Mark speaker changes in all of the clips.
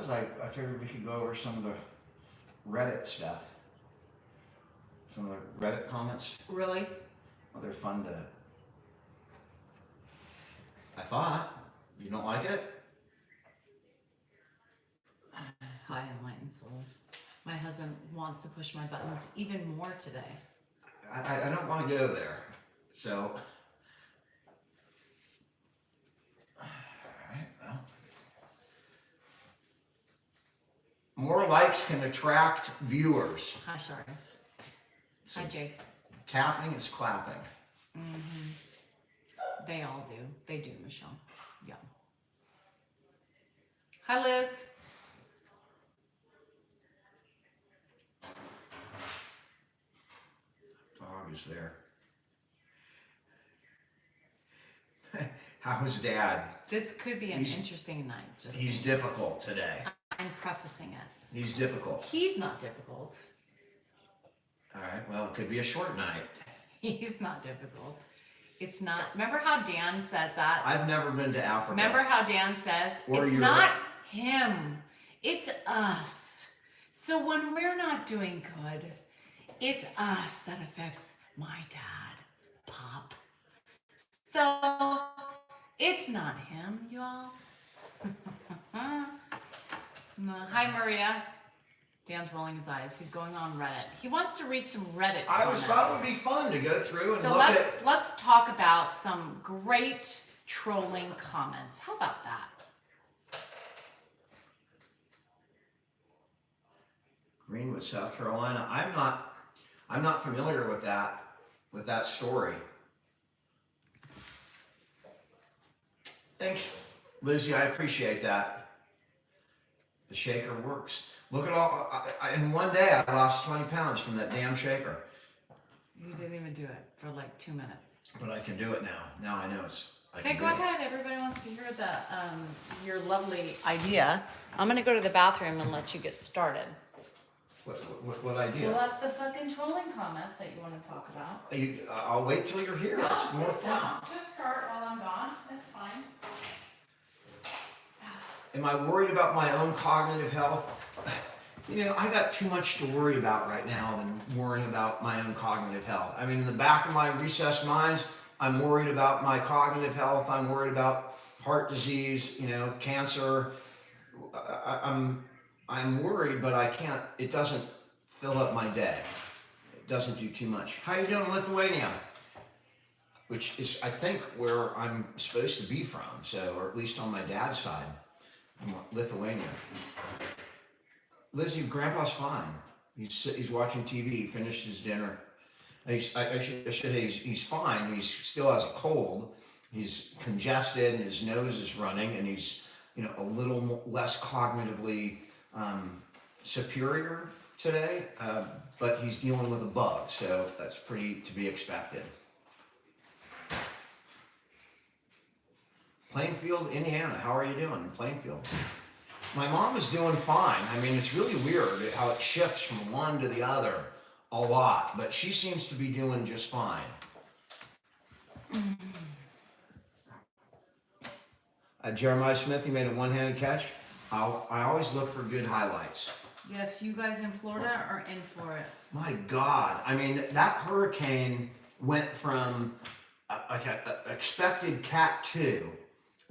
Speaker 1: because I figured we could go over some of the Reddit stuff. Some of the Reddit comments.
Speaker 2: Really?
Speaker 1: Well, they're fun to. I thought. You don't like it?
Speaker 2: Hi, enlightened soul. My husband wants to push my buttons even more today.
Speaker 1: I don't want to go there. So. Alright, well. More likes can attract viewers.
Speaker 2: Hi, Shari.
Speaker 1: So
Speaker 2: Hi, Jake.
Speaker 1: tapping is clapping.
Speaker 2: They all do. They do, Michelle. Yeah. Hi, Liz.
Speaker 1: Dog is there. How's Dad?
Speaker 2: This could be an
Speaker 1: He's-
Speaker 2: interesting night.
Speaker 1: He's difficult today.
Speaker 2: I'm prefacing it.
Speaker 1: He's difficult.
Speaker 2: He's not difficult.
Speaker 1: All right, well, it could be a short night.
Speaker 2: He's not difficult. It's not. Remember how Dan says that?
Speaker 1: I've never been to Africa.
Speaker 2: Remember how Dan says,
Speaker 1: Or
Speaker 2: it's
Speaker 1: Europe.
Speaker 2: not him, it's us. So when we're not doing good, it's us that affects my dad, Pop. So it's not him, y'all. Hi, Maria. Dan's rolling his eyes. He's going on Reddit. He wants to read some Reddit
Speaker 1: I
Speaker 2: comments.
Speaker 1: always thought it would be fun to go through and
Speaker 2: So
Speaker 1: look at.
Speaker 2: let's talk about some great trolling comments. How about that?
Speaker 1: Greenwood, South Carolina. I'm not familiar with that story. Thanks, Lizzie. I appreciate that. The shaker works. Look at all. In one day, I lost 20 pounds from that damn shaker.
Speaker 2: You didn't even do it for like 2 minutes.
Speaker 1: But I can do it now. Now I know it's.
Speaker 2: Okay, go ahead. Everybody wants to hear your lovely idea. I'm gonna go to the bathroom and let you get started.
Speaker 1: What idea?
Speaker 2: Pull up the fucking trolling comments that you want to talk about.
Speaker 1: I'll wait till you're here. It's more fun.
Speaker 2: Don't. Just start while I'm gone. That's fine.
Speaker 1: Am I worried about my own cognitive health? You know, I got too much to worry about right now than worrying about my own cognitive health. I mean, in the back of my recessed minds, I'm worried about my cognitive health. I'm worried about heart disease, cancer. I'm worried, but I can't, it doesn't fill up my day. It doesn't do too much. How you doing in Lithuania? Which is, I think, where I'm supposed to be from, or at least on my dad's side, Lithuania. Lizzie, Grandpa's fine. He's watching TV. He finished his dinner. I should say he's fine. He still has a cold. He's congested and his nose is running, and he's a little less cognitively superior today. But he's dealing with a bug, so that's pretty to be expected. Plainfield, Indiana. How are you doing in Plainfield? My mom is doing fine. I mean, it's really weird how it shifts from one to the other a lot, but she seems to be doing just fine. Jeremiah Smith, you made a one-handed catch. I always look for good highlights.
Speaker 2: Yes, you guys in Florida are in for it.
Speaker 1: My God, I mean, that hurricane went from an expected Cat 2.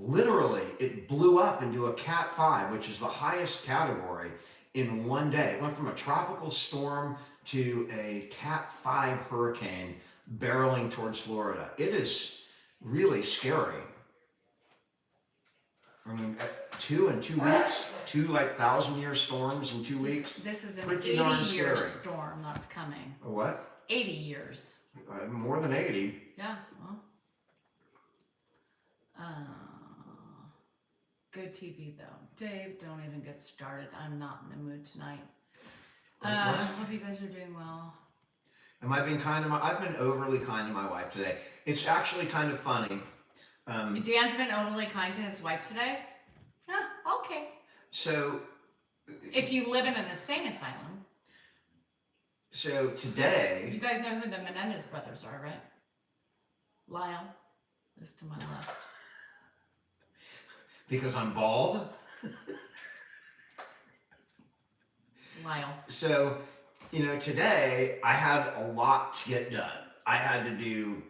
Speaker 1: Literally, it blew up into a Cat 5, which is the highest category in one day. It went from a tropical storm to a Cat 5 hurricane barreling towards Florida. It is really scary. I mean, 2 in 2 weeks, 2 like 1,000-year storms in 2 weeks.
Speaker 2: This is an
Speaker 1: Pretty darn
Speaker 2: 80-year
Speaker 1: scary.
Speaker 2: storm that's coming.
Speaker 1: A what?
Speaker 2: 80 years.
Speaker 1: More than 80.
Speaker 2: Yeah, well. Good TV though. Dave, don't even get started. I'm not in the mood tonight. I hope you guys are doing well.
Speaker 1: Am I being kind to I've been overly kind to my wife today. It's actually kind of funny.
Speaker 2: Dan's been overly kind to his wife today? Okay.
Speaker 1: So.
Speaker 2: If you live in an insane asylum.
Speaker 1: So today.
Speaker 2: You guys know who the Menendez brothers are, right? Lyle is to my left.
Speaker 1: Because I'm bald?
Speaker 2: smile.
Speaker 1: So, today I had a lot to get done. I had to do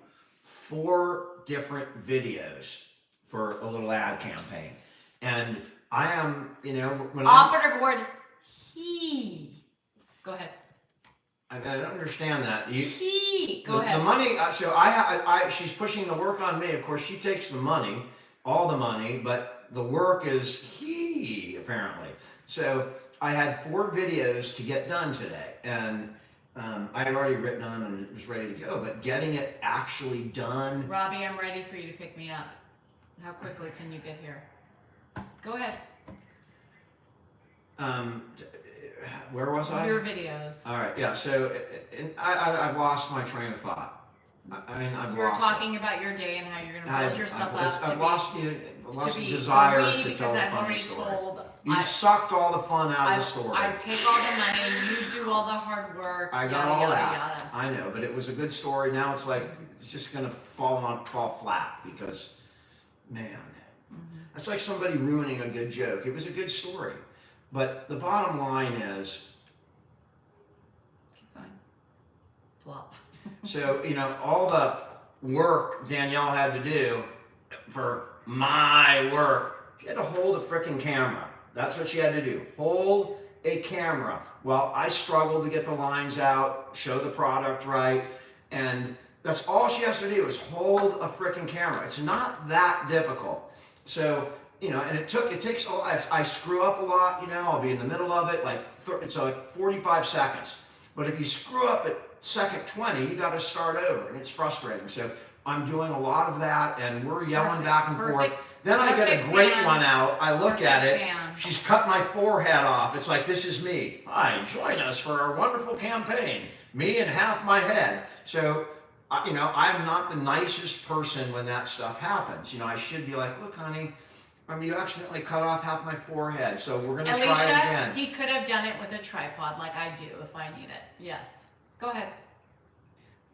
Speaker 1: 4 different videos for a little ad campaign. And I am, when
Speaker 2: Operative word, he. Go ahead.
Speaker 1: I don't understand that.
Speaker 2: He. Go ahead.
Speaker 1: The money, so she's pushing the work on me. Of course, she takes the money, all the money, but the work is he, apparently. So I had 4 videos to get done today, and I had already written them and it was ready to go, but getting it actually done.
Speaker 2: Robbie, I'm ready for you to pick me up. How quickly can you get here? Go ahead.
Speaker 1: Where was I?
Speaker 2: Your videos.
Speaker 1: All right, yeah. So I've lost my train of thought. I've
Speaker 2: You're
Speaker 1: lost
Speaker 2: talking about your day and how you're going to build yourself up.
Speaker 1: I've lost the
Speaker 2: be
Speaker 1: desire
Speaker 2: me
Speaker 1: to
Speaker 2: because
Speaker 1: tell the
Speaker 2: I've
Speaker 1: funny
Speaker 2: already
Speaker 1: story.
Speaker 2: told.
Speaker 1: You sucked all the fun out of the story.
Speaker 2: I take all the money, you do all the hard work.
Speaker 1: I got
Speaker 2: yada,
Speaker 1: all
Speaker 2: yada,
Speaker 1: that.
Speaker 2: Yada.
Speaker 1: I know, but it was a good story. Now it's like it's just gonna fall flat because, man, that's like somebody ruining a good joke. It was a good story, but the bottom line is.
Speaker 2: Keep going. Flop.
Speaker 1: So, all the work Danielle had to do for my work, she had to hold a freaking camera. That's what she had to do. Hold a camera. Well, I struggled to get the lines out, show the product right, and that's all she has to do is hold a freaking camera. It's not that difficult. So, and it takes a lot. I screw up a lot, I'll be in the middle of it, it's like 45 seconds. But if you screw up at second 20, you got to start over, and it's frustrating. So I'm doing a lot of that, and we're yelling back and forth. Then I get a great one out. I look at it. She's cut my forehead off. It's like, this is me. Hi, join us for our wonderful campaign. Me and half my head. So, I'm not the nicest person when that stuff happens. I should be like, look, honey, you accidentally cut off half my forehead, so we're going to try it again.
Speaker 2: He could have done it with a tripod like I do if I need it. Yes. Go ahead.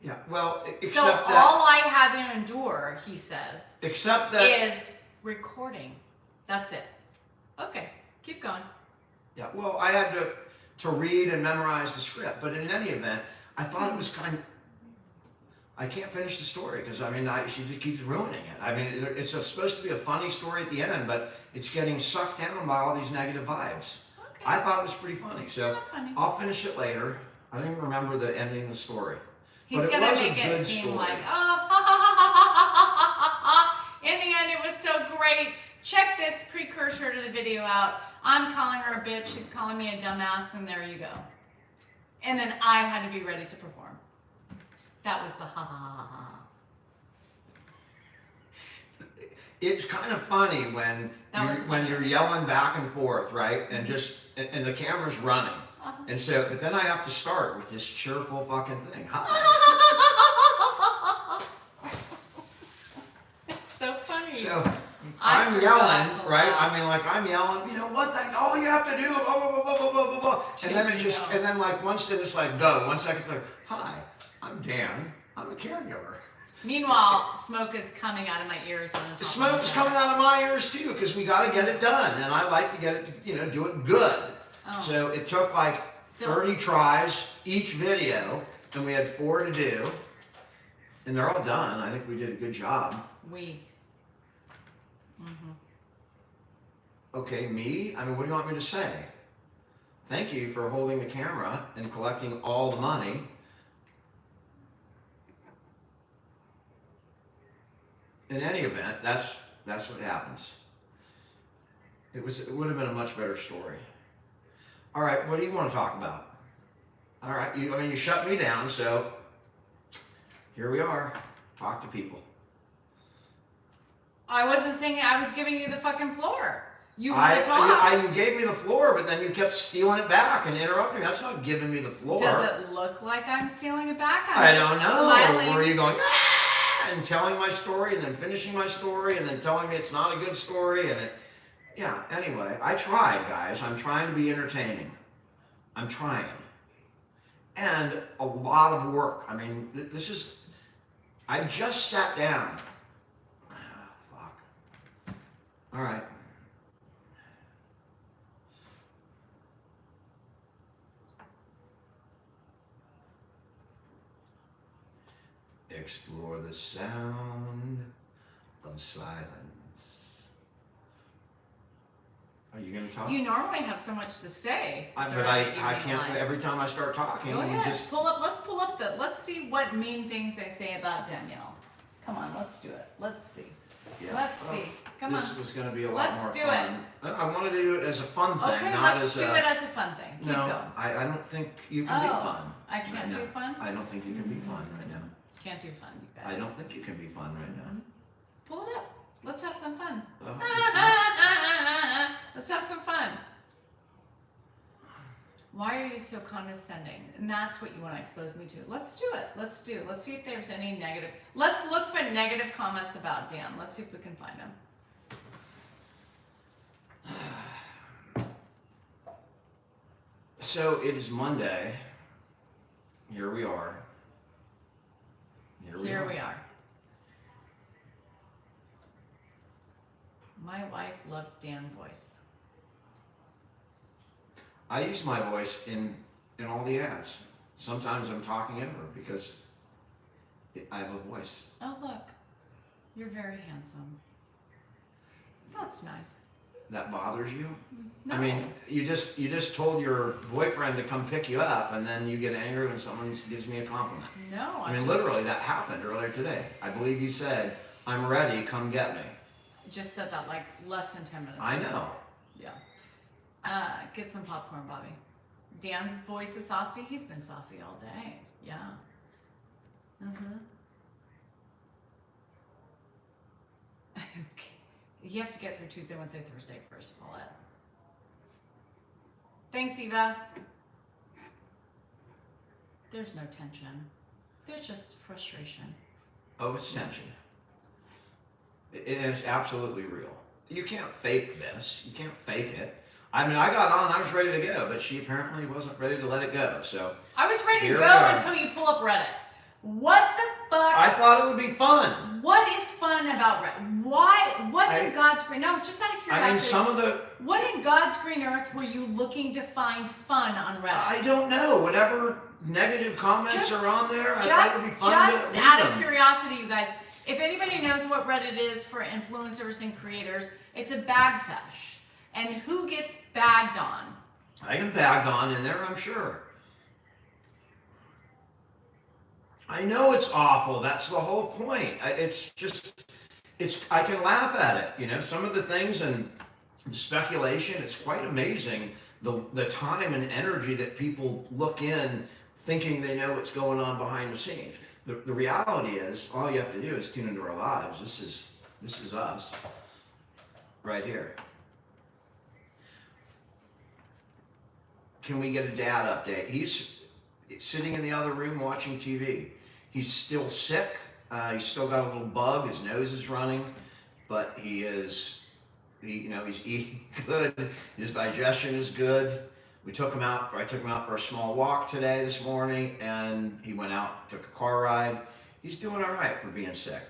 Speaker 1: Yeah, well, except
Speaker 2: so
Speaker 1: that...
Speaker 2: all I had to endure, he says,
Speaker 1: except that...
Speaker 2: is recording. That's it. Okay, keep going.
Speaker 1: Yeah, well, I had to read and memorize the script, but in any event, I thought it was I can't finish the story because, she just keeps ruining it. It's supposed to be a funny story at the end, but it's getting sucked down by all these negative vibes.
Speaker 2: Okay.
Speaker 1: I thought it was pretty funny, so
Speaker 2: Not funny.
Speaker 1: I'll finish it later. I don't even remember the ending of the story.
Speaker 2: He's going to make it seem
Speaker 1: story.
Speaker 2: like, oh, in the end, it was so great. Check this precursor to the video out. I'm calling her a bitch. She's calling me a dumbass, and there you go. And then I had to be ready to perform. That was the ha ha ha ha.
Speaker 1: It's kind of funny when you're yelling back and forth, right? And and the camera's running. And so, but then I have to start with this cheerful fucking thing. Hi.
Speaker 2: It's so funny.
Speaker 1: So I'm yelling, right? I'm yelling. You know what? All you have to do, blah blah blah blah blah blah blah. And then once it's like go. 1 second, it's like, hi, I'm Dan. I'm a caregiver.
Speaker 2: Meanwhile, smoke is coming out of my ears.
Speaker 1: The smoke is coming out of my ears too, because we got to get it done, and I like to get it, do it good.
Speaker 2: Oh.
Speaker 1: So it took 30 tries each video, and we had 4 to do, and they're all done. I think we did a good job. Okay, me? What do you want me to say? Thank you for holding the camera and collecting all the money. In any event, that's what happens. It would have been a much better story. All right, what do you want to talk about? All right, you shut me down, so here we are. Talk to people.
Speaker 2: I wasn't singing. I was giving you the fucking floor. You want to talk.
Speaker 1: You gave me the floor, but then you kept stealing it back and interrupting me. That's not giving me the floor.
Speaker 2: Does it look like I'm stealing it back?
Speaker 1: I don't know.
Speaker 2: Smiling.
Speaker 1: Or are you going, and telling my story and then finishing my story and then telling me it's not a good story? Anyway, I tried, guys. I'm trying to be entertaining. I'm trying. And a lot of work. I just sat down. Fuck. All right. Explore the sound of silence. Are you going to talk?
Speaker 2: You normally have so much to say.
Speaker 1: But
Speaker 2: during
Speaker 1: I
Speaker 2: the
Speaker 1: can't.
Speaker 2: evening live.
Speaker 1: Every time I start talking,
Speaker 2: Go
Speaker 1: you
Speaker 2: ahead.
Speaker 1: just
Speaker 2: Let's pull up let's see what mean things they say about Danielle. Come on, let's do it. Let's see.
Speaker 1: yeah.
Speaker 2: Let's see. Come on.
Speaker 1: This was going to be a lot
Speaker 2: Let's
Speaker 1: more
Speaker 2: do
Speaker 1: fun. I wanted to do it as a fun thing,
Speaker 2: Okay,
Speaker 1: not
Speaker 2: let's
Speaker 1: as
Speaker 2: do
Speaker 1: a.
Speaker 2: it as a fun thing. Keep
Speaker 1: no,
Speaker 2: going.
Speaker 1: I don't think you can be fun.
Speaker 2: I can't
Speaker 1: right
Speaker 2: do
Speaker 1: now.
Speaker 2: fun?
Speaker 1: I don't think you can be fun right now.
Speaker 2: Can't do fun, you guys.
Speaker 1: I don't think you can be fun right now.
Speaker 2: Pull it up. Let's have some fun.
Speaker 1: Oh,
Speaker 2: Let's have some fun. Why are you so condescending? And that's what you want to expose me to. Let's do it. Let's see if there's any negative. Let's look for negative comments about Dan. Let's see if we can find them.
Speaker 1: So it is Monday. Here we are.
Speaker 2: Here we are. My wife loves Dan voice.
Speaker 1: I use my voice in all the ads. Sometimes I'm talking over because I have a voice.
Speaker 2: Oh, look. You're very handsome. That's nice.
Speaker 1: That bothers you?
Speaker 2: No.
Speaker 1: I mean, you just told your boyfriend to come pick you up, and then you get angry when someone gives me a compliment.
Speaker 2: No,
Speaker 1: I mean, literally, that happened earlier today. I believe you said, "I'm ready, come get me."
Speaker 2: Just said that like less than 10 minutes
Speaker 1: I
Speaker 2: ago.
Speaker 1: know.
Speaker 2: Yeah. Get some popcorn, Bobby. Dan's voice is saucy. He's been saucy all day. Yeah. Okay. You have to get through Tuesday, Wednesday, Thursday first, Paulette. Thanks, Eva. There's no tension. There's just frustration.
Speaker 1: Oh, it's tension. It is absolutely real. You can't fake this. You can't fake it. I mean, I got on, I was ready to go, but she apparently wasn't ready to let it go. So
Speaker 2: I was ready to
Speaker 1: Here
Speaker 2: go
Speaker 1: we are.
Speaker 2: until you pull up Reddit. What the fuck?
Speaker 1: I thought it would be fun.
Speaker 2: What is fun about Reddit? Why? What in God's green? No, just out of curiosity.
Speaker 1: I mean, some of the,
Speaker 2: What in God's green earth were you looking to find fun on Reddit?
Speaker 1: I don't know, whatever negative comments
Speaker 2: Just-
Speaker 1: are on there, I thought it would be fun to
Speaker 2: Just
Speaker 1: read
Speaker 2: out of
Speaker 1: them.
Speaker 2: curiosity, you guys, if anybody knows what Reddit is for influencers and creators, it's a bag fesh. And who gets bagged on?
Speaker 1: I get bagged on in there, I'm sure. I know it's awful. That's the whole point. I can laugh at it. You know, some of the things and the speculation, it's quite amazing. The time and energy that people look in thinking they know what's going on behind the scenes. The reality is, all you have to do is tune into our lives. This is us right here. Can we get a dad update? He's sitting in the other room watching TV. He's still sick. He's still got a little bug. His nose is running, but he's eating good. His digestion is good. I took him out for a small walk this morning, and he went out, took a car ride. He's doing all right for being sick.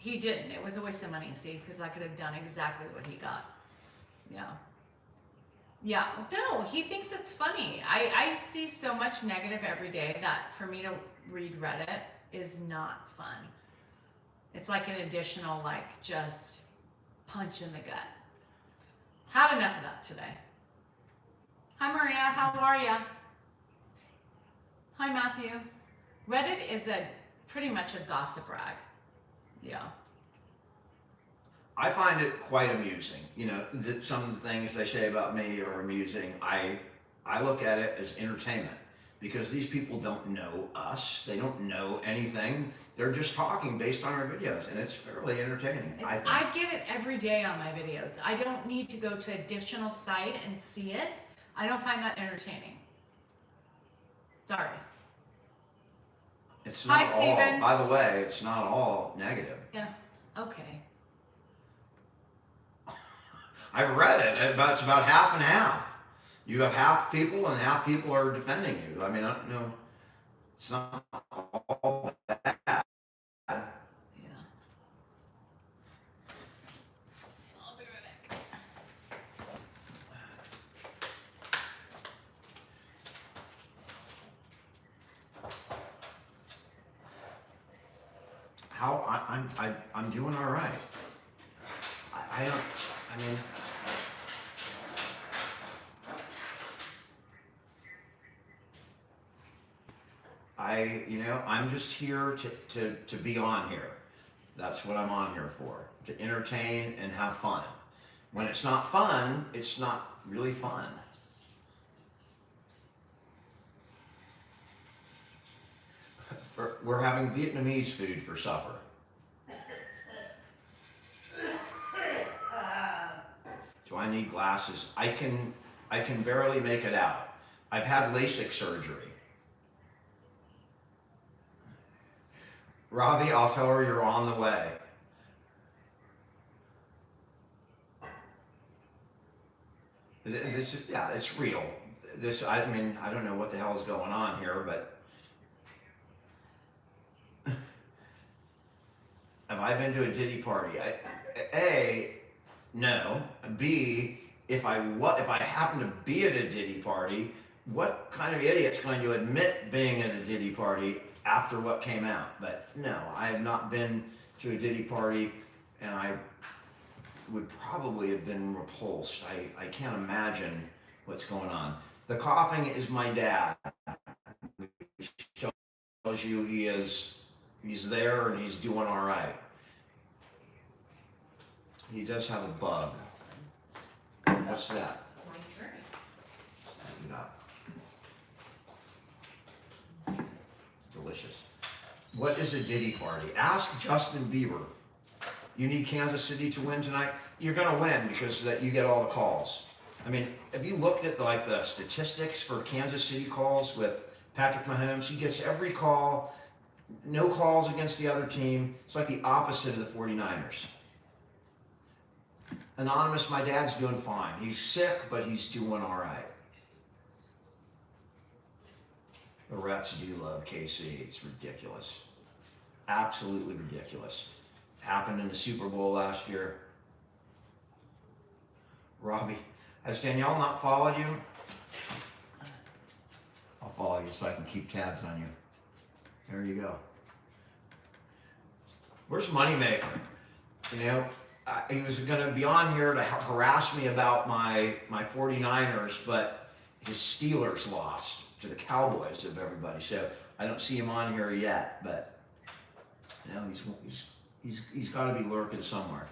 Speaker 2: He didn't. It was a waste of money, see, because I could have done exactly what he got. Yeah. Yeah. No, he thinks it's funny. I see so much negative every day that for me to read Reddit is not fun. It's like an additional, just punch in the gut. Had enough of that today. Hi, Maria. How are ya? Hi, Matthew. Reddit is pretty much a gossip rag. Yeah.
Speaker 1: I find it quite amusing. You know, some of the things they say about me are amusing. I look at it as entertainment because these people don't know us. They don't know anything. They're just talking based on our videos, and it's fairly entertaining.
Speaker 2: I get it every day on my videos. I don't need to go to an additional site and see it. I don't find that entertaining. Sorry.
Speaker 1: It's not
Speaker 2: Hi, Steven.
Speaker 1: all, by the way, it's not all negative.
Speaker 2: Yeah. Okay.
Speaker 1: I've read it, but it's about half and half. You have half people and half people are defending you. I mean, I don't know. It's not all bad.
Speaker 2: Yeah.
Speaker 1: how I'm doing all right. I don't. I mean, I'm just here to be on here. That's what I'm on here for, to entertain and have fun. When it's not fun, it's not really fun. We're having Vietnamese food for supper. Do I need glasses? I can barely make it out. I've had LASIK surgery. Robbie, I'll tell her you're on the way. This is, yeah, it's real. I mean, I don't know what the hell is going on here, but have I been to a Diddy party? A, no. B, if I happen to be at a Diddy party, what kind of idiot's going to admit being at a Diddy party after what came out? But no, I have not been to a Diddy party, and I would probably have been repulsed. I can't imagine what's going on. The coughing is my dad, which tells you he's there and he's doing all right. He does have a bug. What's that? Yeah. Delicious. What is a Diddy party? Ask Justin Bieber. You need Kansas City to win tonight? You're going to win because you get all the calls. I mean, have you looked at the statistics for Kansas City calls with Patrick Mahomes? He gets every call, no calls against the other team. It's like the opposite of the 49ers. Anonymous, my dad's doing fine. He's sick, but he's doing all right. The refs do love KC. It's ridiculous. Absolutely ridiculous. Happened in the Super Bowl last year. Robbie, has Danielle not followed you? I'll follow you so I can keep tabs on you. There you go. Where's Moneymaker? He was going to be on here to harass me about my 49ers, but his Steelers lost to the Cowboys of everybody. So I don't see him on here yet, but he's got to be lurking somewhere.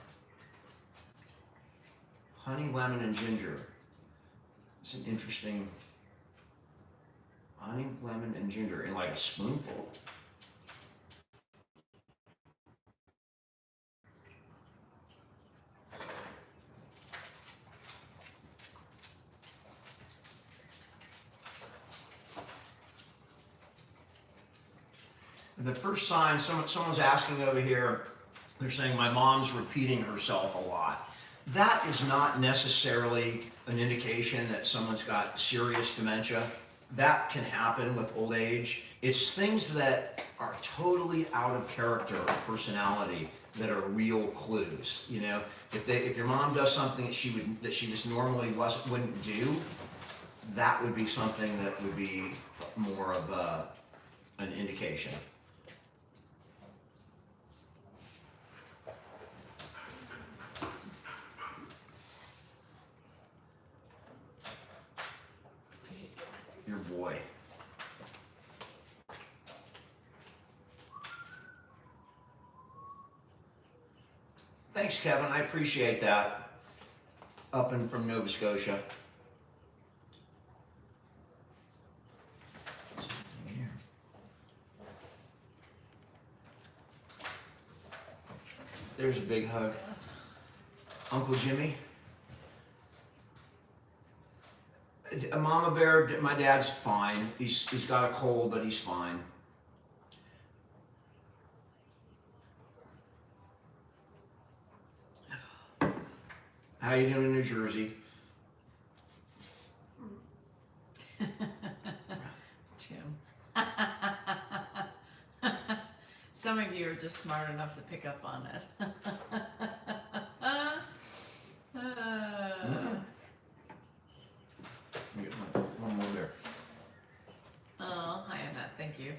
Speaker 1: Honey, lemon, and ginger. It's an interesting honey, lemon, and ginger in like a spoonful. The first sign, someone's asking over here, they're saying my mom's repeating herself a lot. That is not necessarily an indication that someone's got serious dementia. That can happen with old age. It's things that are totally out of character or personality that are real clues. If your mom does something that she just normally wouldn't do, that would be something that would be more of an indication. Your boy. Thanks, Kevin. I appreciate that. Up and from Nova Scotia. There's a big hug. Uncle Jimmy. Mama Bear, my dad's fine. He's got a cold, but he's fine. How you doing in New Jersey?
Speaker 2: Jim. Some of you are just smart enough to pick up on it.
Speaker 1: Get one more there.
Speaker 2: Oh, hi Annette, thank you.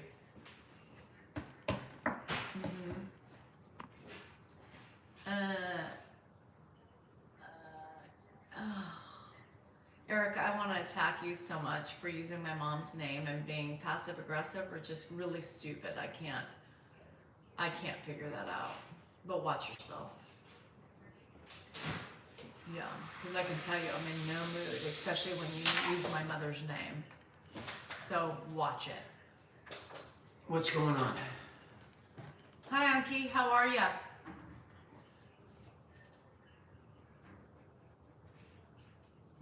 Speaker 3: Eric, I want to attack you so much for using my mom's name and being passive aggressive or just really stupid. I can't figure that out. But watch yourself. Yeah, because I can tell you I'm in no mood, especially when you use my mother's name. So watch it.
Speaker 1: What's going on?
Speaker 3: Hi, Anki. How are ya?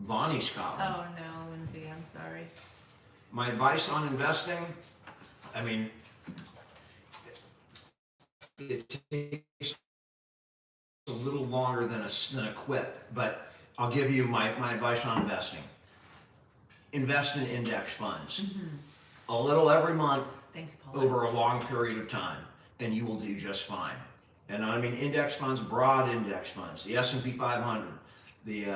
Speaker 1: Bonnie's calling.
Speaker 3: Oh no, Lindsay, I'm sorry.
Speaker 1: My advice on investing, I mean, it takes a little longer than a quip, but I'll give you my advice on investing. Invest in index funds. A little every month
Speaker 3: Thanks, Paula.
Speaker 1: over a long period of time, and you will do just fine. And I mean index funds, broad index funds, the S&P 500, the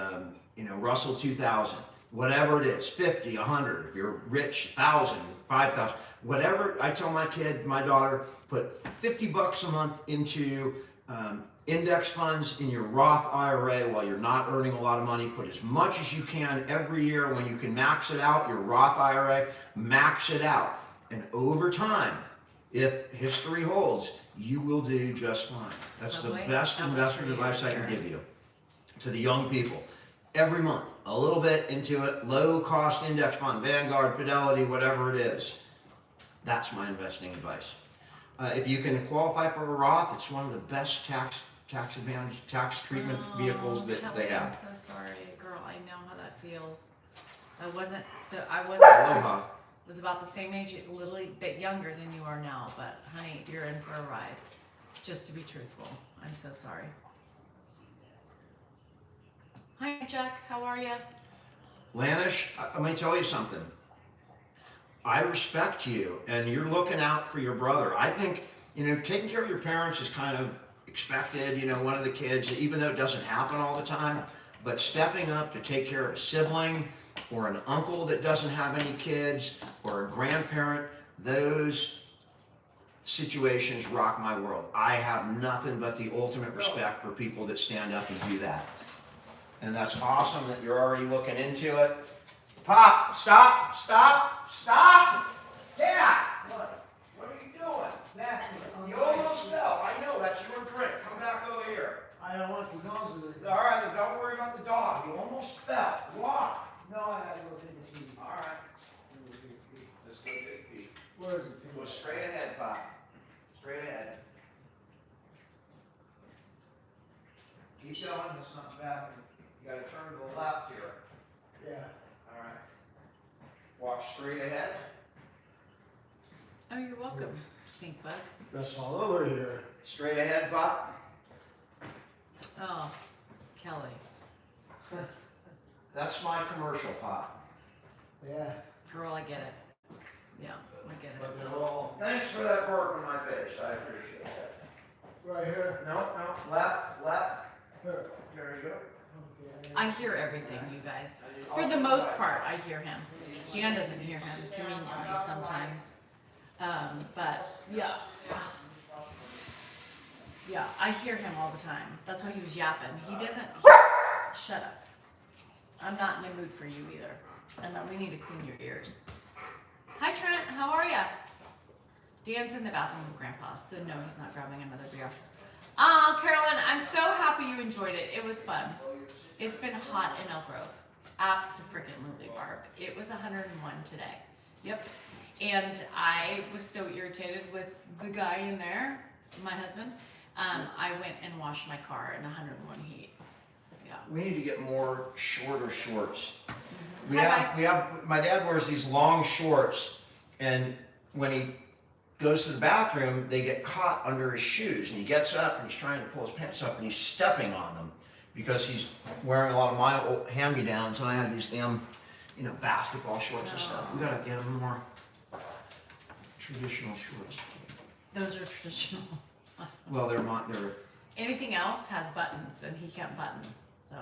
Speaker 1: Russell 2000, whatever it is, 50, 100, if you're rich, 1,000, 5,000, whatever. I tell my kid, my daughter, put $50 a month into index funds in your Roth IRA while you're not earning a lot of money. Put as much as you can every year. When you can max it out, your Roth IRA, max it out. And over time, if history holds, you will do just fine. That's
Speaker 3: Subway?
Speaker 1: the best
Speaker 3: That was
Speaker 1: investment
Speaker 3: for you,
Speaker 1: advice I can
Speaker 3: Sarah.
Speaker 1: give you. To the young people, every month, a little bit into it, low cost index fund, Vanguard, Fidelity, whatever it is. That's my investing advice. If you can qualify for a Roth, it's one of the best tax advantage, tax treatment vehicles that
Speaker 3: Kelly,
Speaker 1: they have.
Speaker 3: I'm so sorry, girl. I know how that feels. I wasn't
Speaker 1: Aloha.
Speaker 3: was about the same age, a little bit younger than you are now, but honey, you're in for a ride. Just to be truthful, I'm so sorry. Hi, Jack. How are you?
Speaker 1: Lanish, let me tell you something. I respect you, and you're looking out for your brother. I think, taking care of your parents is kind of expected. One of the kids, even though it doesn't happen all the time, but stepping up to take care of a sibling or an uncle that doesn't have any kids or a grandparent, those situations rock my world. I have nothing but the ultimate respect for people that stand up and do that. And that's awesome that you're already looking into it. Pop, stop. Dad, what are you doing? You almost fell. I know, that's your drink. Come back over here.
Speaker 4: I don't want the dogs to leave.
Speaker 1: All right, then don't worry about the dog. You almost fell. Walk.
Speaker 4: No, I gotta go take a pee.
Speaker 1: All right. Let's go take a peek.
Speaker 4: Where is it?
Speaker 1: Go straight ahead, Pop. Straight ahead. Keep going. That's not the bathroom. You gotta turn to the left here.
Speaker 4: Yeah.
Speaker 1: All right. Walk straight ahead.
Speaker 3: Oh, you're welcome, stink bug.
Speaker 4: That's all over here.
Speaker 1: Straight ahead, Pop.
Speaker 3: Oh, Kelly.
Speaker 1: That's my commercial, Pop.
Speaker 4: Yeah.
Speaker 3: Girl, I get it. Yeah, I get
Speaker 4: But
Speaker 3: it.
Speaker 4: they're all
Speaker 1: Thanks for that burp in my face. I appreciate that.
Speaker 4: right here.
Speaker 1: No, left.
Speaker 4: Here.
Speaker 1: There you go.
Speaker 4: Okay.
Speaker 3: I hear everything, you guys. For the most part, I hear him. Dan doesn't hear him conveniently sometimes. But yeah. Yeah, I hear him all the time. That's why he was yapping. He doesn't. Shut up. I'm not in the mood for you either. And we need to clean your ears. Hi, Trent. How are ya? Dan's in the bathroom with Grandpa, so no, he's not grabbing another beer. Oh, Carolyn, I'm so happy you enjoyed it. It was fun. It's been hot in Elk Grove. Abso-freaking-lutely, Barb. It was 101 today. Yep. And I was so irritated with the guy in there, my husband. I went and washed my car in 101 heat. Yeah.
Speaker 1: We need to get more shorter shorts.
Speaker 3: Hi,
Speaker 1: We have, my dad wears these long shorts, and when he goes to the bathroom, they get caught under his shoes, and he gets up and he's trying to pull his pants up and he's stepping on them because he's wearing a lot of my old hand-me-downs, and I have these damn, basketball shorts and stuff. We gotta get him more traditional shorts.
Speaker 3: Those are traditional.
Speaker 1: Well, they're
Speaker 3: Anything else has buttons, and he can't button, so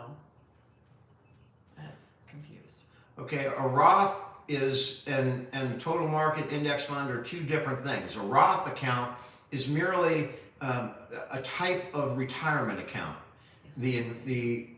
Speaker 3: confused.
Speaker 1: okay, a Roth and total market index fund are two different things. A Roth account is merely a type of retirement account.
Speaker 3: Yes.
Speaker 1: The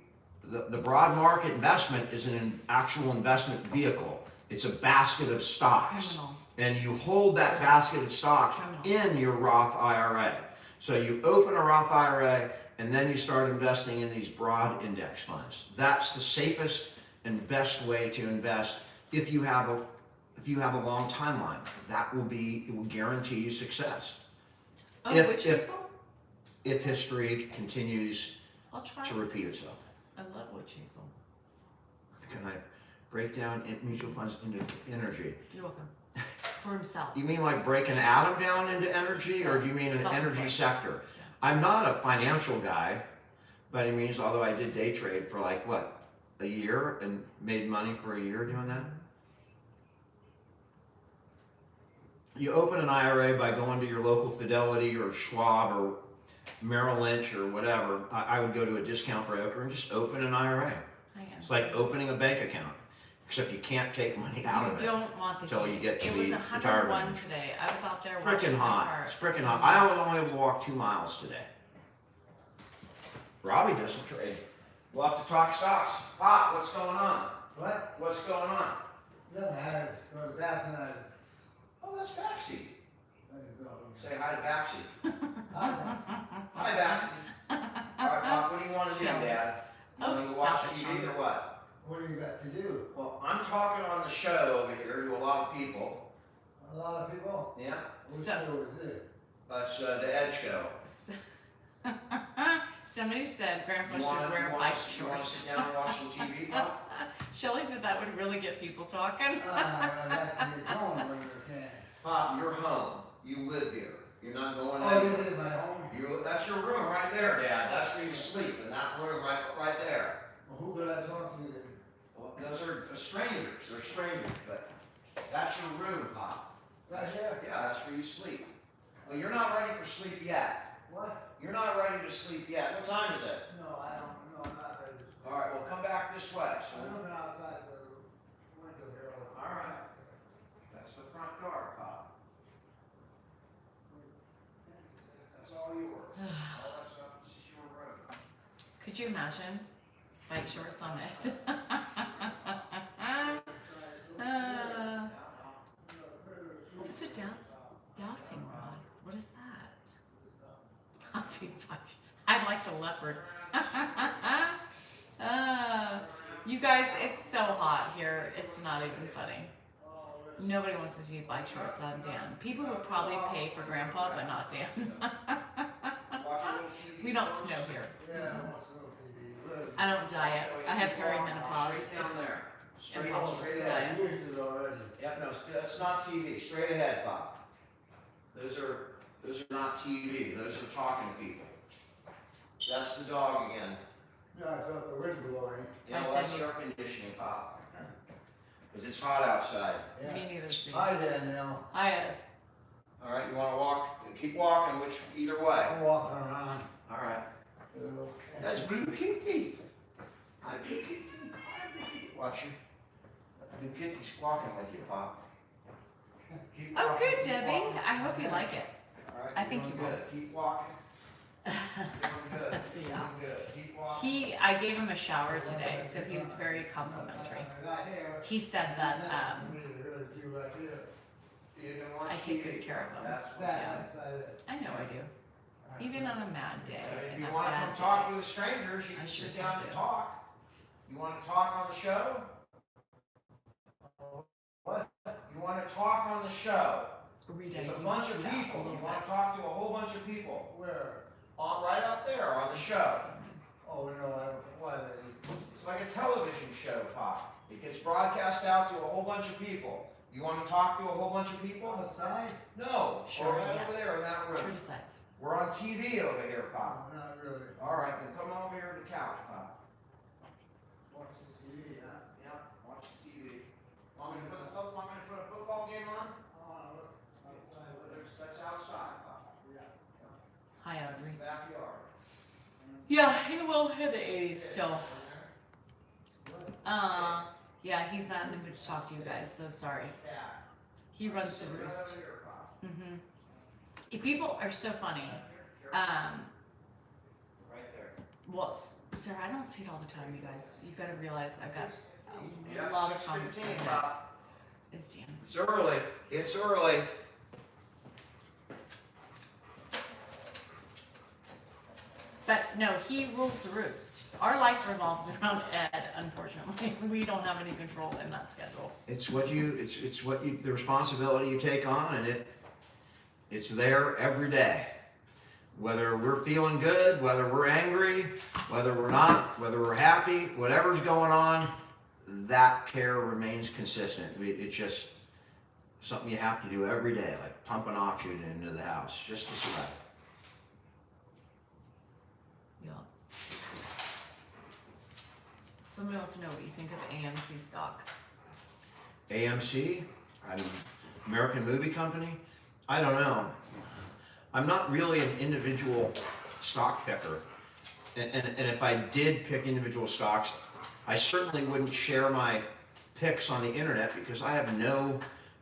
Speaker 1: The broad market investment is an actual investment vehicle. It's a basket of stocks.
Speaker 2: Criminal.
Speaker 1: And you hold that basket of stocks in your Roth IRA. So you open a Roth IRA and then you start investing in these broad index funds. That's the safest and best way to invest if you have a long timeline. It will guarantee you success.
Speaker 2: Oh,
Speaker 1: If-
Speaker 2: witch
Speaker 1: if-
Speaker 2: hazel?
Speaker 1: If history continues
Speaker 2: I'll try.
Speaker 1: to repeat itself.
Speaker 2: I love witch hazel.
Speaker 1: Can I break down mutual funds into energy?
Speaker 2: You're welcome. For himself.
Speaker 1: You mean like break an atom down into energy, or do you mean an energy sector? I'm not a financial guy by any means, although I did day trade for like what, a year, and made money for a year doing that. You open an IRA by going to your local Fidelity or Schwab or Merrill Lynch or whatever. I would go to a discount broker and just open an IRA. It's like opening a bank account, except you can't take money out
Speaker 2: You
Speaker 1: of it.
Speaker 2: don't want the
Speaker 1: Till
Speaker 2: heat.
Speaker 1: you get to
Speaker 2: It was
Speaker 1: the
Speaker 2: 101
Speaker 1: retirement.
Speaker 2: today. I was out there
Speaker 1: Frickin'
Speaker 2: watching my
Speaker 1: hot.
Speaker 2: car.
Speaker 1: It's frickin' hot. I was only able to walk 2 miles today. Robbie doesn't trade. We'll have to talk stocks. Pop, what's going on?
Speaker 4: What?
Speaker 1: What's going on?
Speaker 4: Nothing, I had to go to the bathroom,
Speaker 1: Oh, that's Baxi.
Speaker 4: I had to go.
Speaker 1: Say hi to Baxi.
Speaker 4: Hi,
Speaker 1: Hi, Baxi. All right, Pop, what do you want to do,
Speaker 2: Shall we?
Speaker 1: Dad? You
Speaker 2: Oh,
Speaker 1: want to
Speaker 2: stop
Speaker 1: watch
Speaker 2: it,
Speaker 1: TV
Speaker 2: Sean.
Speaker 1: or what?
Speaker 4: what do you got to do?
Speaker 1: Well, I'm talking on the show over here to a lot of people.
Speaker 4: A lot of people?
Speaker 1: Yeah,
Speaker 4: Which
Speaker 2: So-
Speaker 4: show is it?
Speaker 1: that's the Ed Show.
Speaker 2: Somebody said Grandpa
Speaker 1: You
Speaker 2: should
Speaker 1: want
Speaker 2: wear
Speaker 1: to
Speaker 2: bike
Speaker 1: sit
Speaker 2: shorts.
Speaker 1: down and watch some TV, Pop?
Speaker 2: Shelly said that would really get people talking.
Speaker 4: That's his home where you can.
Speaker 1: Pop, you're home. You live here. You're not going
Speaker 4: Oh,
Speaker 1: anywhere.
Speaker 4: this is my home?
Speaker 1: That's your room right there, Dad. That's where you sleep, in that room right there.
Speaker 4: Well, who could I talk to then?
Speaker 1: Well, those are strangers. They're strangers, but that's your room, Pop.
Speaker 4: Right here?
Speaker 1: Yeah, that's where you sleep. Well, you're not ready for sleep yet.
Speaker 4: What?
Speaker 1: You're not ready to sleep yet. What time is it?
Speaker 4: No, I don't, no, I'm not ready.
Speaker 1: All right, well, come back this way.
Speaker 4: I'm looking outside the window here.
Speaker 1: All right. That's the front door, Pop. That's all yours. All that stuff, this is your room.
Speaker 2: Could you imagine bike shorts on it? What is a dowsing rod? What is that? I like the leopard. You guys, it's so hot here. It's not even funny. Nobody wants to see bike shorts on Dan. People would probably pay for Grandpa, but not Dan.
Speaker 1: Watch a little TV.
Speaker 2: We don't snow here.
Speaker 4: Yeah, I want some TV. Really?
Speaker 2: I don't diet. I have perimenopause.
Speaker 1: Straight down
Speaker 2: It's
Speaker 1: there. Straight,
Speaker 2: impossible
Speaker 1: straight
Speaker 2: to
Speaker 1: ahead.
Speaker 2: diet.
Speaker 4: I used it already.
Speaker 1: Yep, no, that's not TV. Straight ahead, Pop. Those are not TV. Those are talking to people. That's the dog again.
Speaker 4: No, I felt the wind blowing.
Speaker 1: Yeah,
Speaker 2: I
Speaker 1: well, that's
Speaker 2: said
Speaker 1: the air conditioning, Pop. Because it's hot outside.
Speaker 4: Yeah.
Speaker 2: Me neither, Steve.
Speaker 4: Hi, Danielle.
Speaker 2: Hi, Ed.
Speaker 1: All right, you want to walk? Keep walking. Either way.
Speaker 4: I'm walking around.
Speaker 1: All right.
Speaker 4: Hello.
Speaker 1: That's Blue Kitty. Hi, Blue Kitty. Hi, Blue Kitty. Watch you. Blue Kitty's walking with you, Pop. Keep
Speaker 2: Oh,
Speaker 1: walking,
Speaker 2: good,
Speaker 1: keep
Speaker 2: Debbie.
Speaker 1: walking.
Speaker 2: I hope you like it.
Speaker 1: All right,
Speaker 2: I
Speaker 1: you're
Speaker 2: think
Speaker 1: doing
Speaker 2: you will.
Speaker 1: good. Keep walking. Doing good.
Speaker 2: Yeah.
Speaker 1: Doing good. Keep walking.
Speaker 2: I gave him a shower today, so he was very complimentary. He said that
Speaker 1: You didn't watch
Speaker 2: I take
Speaker 1: TV.
Speaker 2: good care of him.
Speaker 1: That's what-
Speaker 4: That's about it.
Speaker 2: I know I do. Even on a mad day.
Speaker 1: If
Speaker 2: and
Speaker 1: you
Speaker 2: a
Speaker 1: want to
Speaker 2: bad
Speaker 1: come
Speaker 2: day.
Speaker 1: talk to the strangers, you
Speaker 2: I
Speaker 1: can
Speaker 2: sure
Speaker 1: sit down
Speaker 2: do.
Speaker 1: and talk. You want to talk on the show?
Speaker 4: What?
Speaker 1: You want to talk on the show?
Speaker 2: Rita,
Speaker 1: There's a
Speaker 2: you
Speaker 1: bunch of
Speaker 2: did that a
Speaker 1: people.
Speaker 2: little
Speaker 1: You want
Speaker 2: bit.
Speaker 1: to talk to a whole bunch of people.
Speaker 4: Where?
Speaker 1: Right up there on the show.
Speaker 4: Oh, no, I don't, why they?
Speaker 1: It's like a television show, Pop. It gets broadcast out to a whole bunch of people. You want to talk to a whole bunch of people?
Speaker 4: Outside?
Speaker 1: No.
Speaker 2: Sure,
Speaker 1: right
Speaker 2: yes.
Speaker 1: over there in that
Speaker 2: True
Speaker 1: room.
Speaker 2: to size.
Speaker 1: We're on TV over here, Pop.
Speaker 4: No, not really.
Speaker 1: All right, then come over here to the couch, Pop.
Speaker 4: Watch the TV, huh?
Speaker 1: Yeah, watch the TV. Want me to put a football game on?
Speaker 4: Oh, look, outside,
Speaker 1: That's outside, Pop.
Speaker 4: yeah.
Speaker 2: Hi, Audrey.
Speaker 1: Backyard.
Speaker 2: Yeah, he will hit the 80s still. Yeah, he's not in the mood to talk to you guys, so sorry.
Speaker 1: Yeah.
Speaker 2: He runs the roost.
Speaker 1: Right over here, Pop.
Speaker 2: People are so funny.
Speaker 1: Right there.
Speaker 3: Well, sir, I don't see it all the time, you guys. You gotta realize I've got a
Speaker 1: Yeah,
Speaker 3: lot of comments
Speaker 1: 6:15,
Speaker 3: on
Speaker 1: Bob.
Speaker 3: this. It's Dan.
Speaker 1: It's early. It's early.
Speaker 3: But no, he rules the roost. Our life revolves around Ed, unfortunately. We don't have any control in that schedule.
Speaker 1: It's what you, the responsibility you take on, and it's there every day. Whether we're feeling good, whether we're angry, whether we're not, whether we're happy, whatever's going on, that care remains consistent. It's just something you have to do every day, like pumping oxygen into the house, just to survive.
Speaker 3: Yeah. Somebody wants to know what you think of AMC stock.
Speaker 1: AMC, American Movie Company. I don't know. I'm not really an individual stock picker. And if I did pick individual stocks, I certainly wouldn't share my picks on the internet because I have no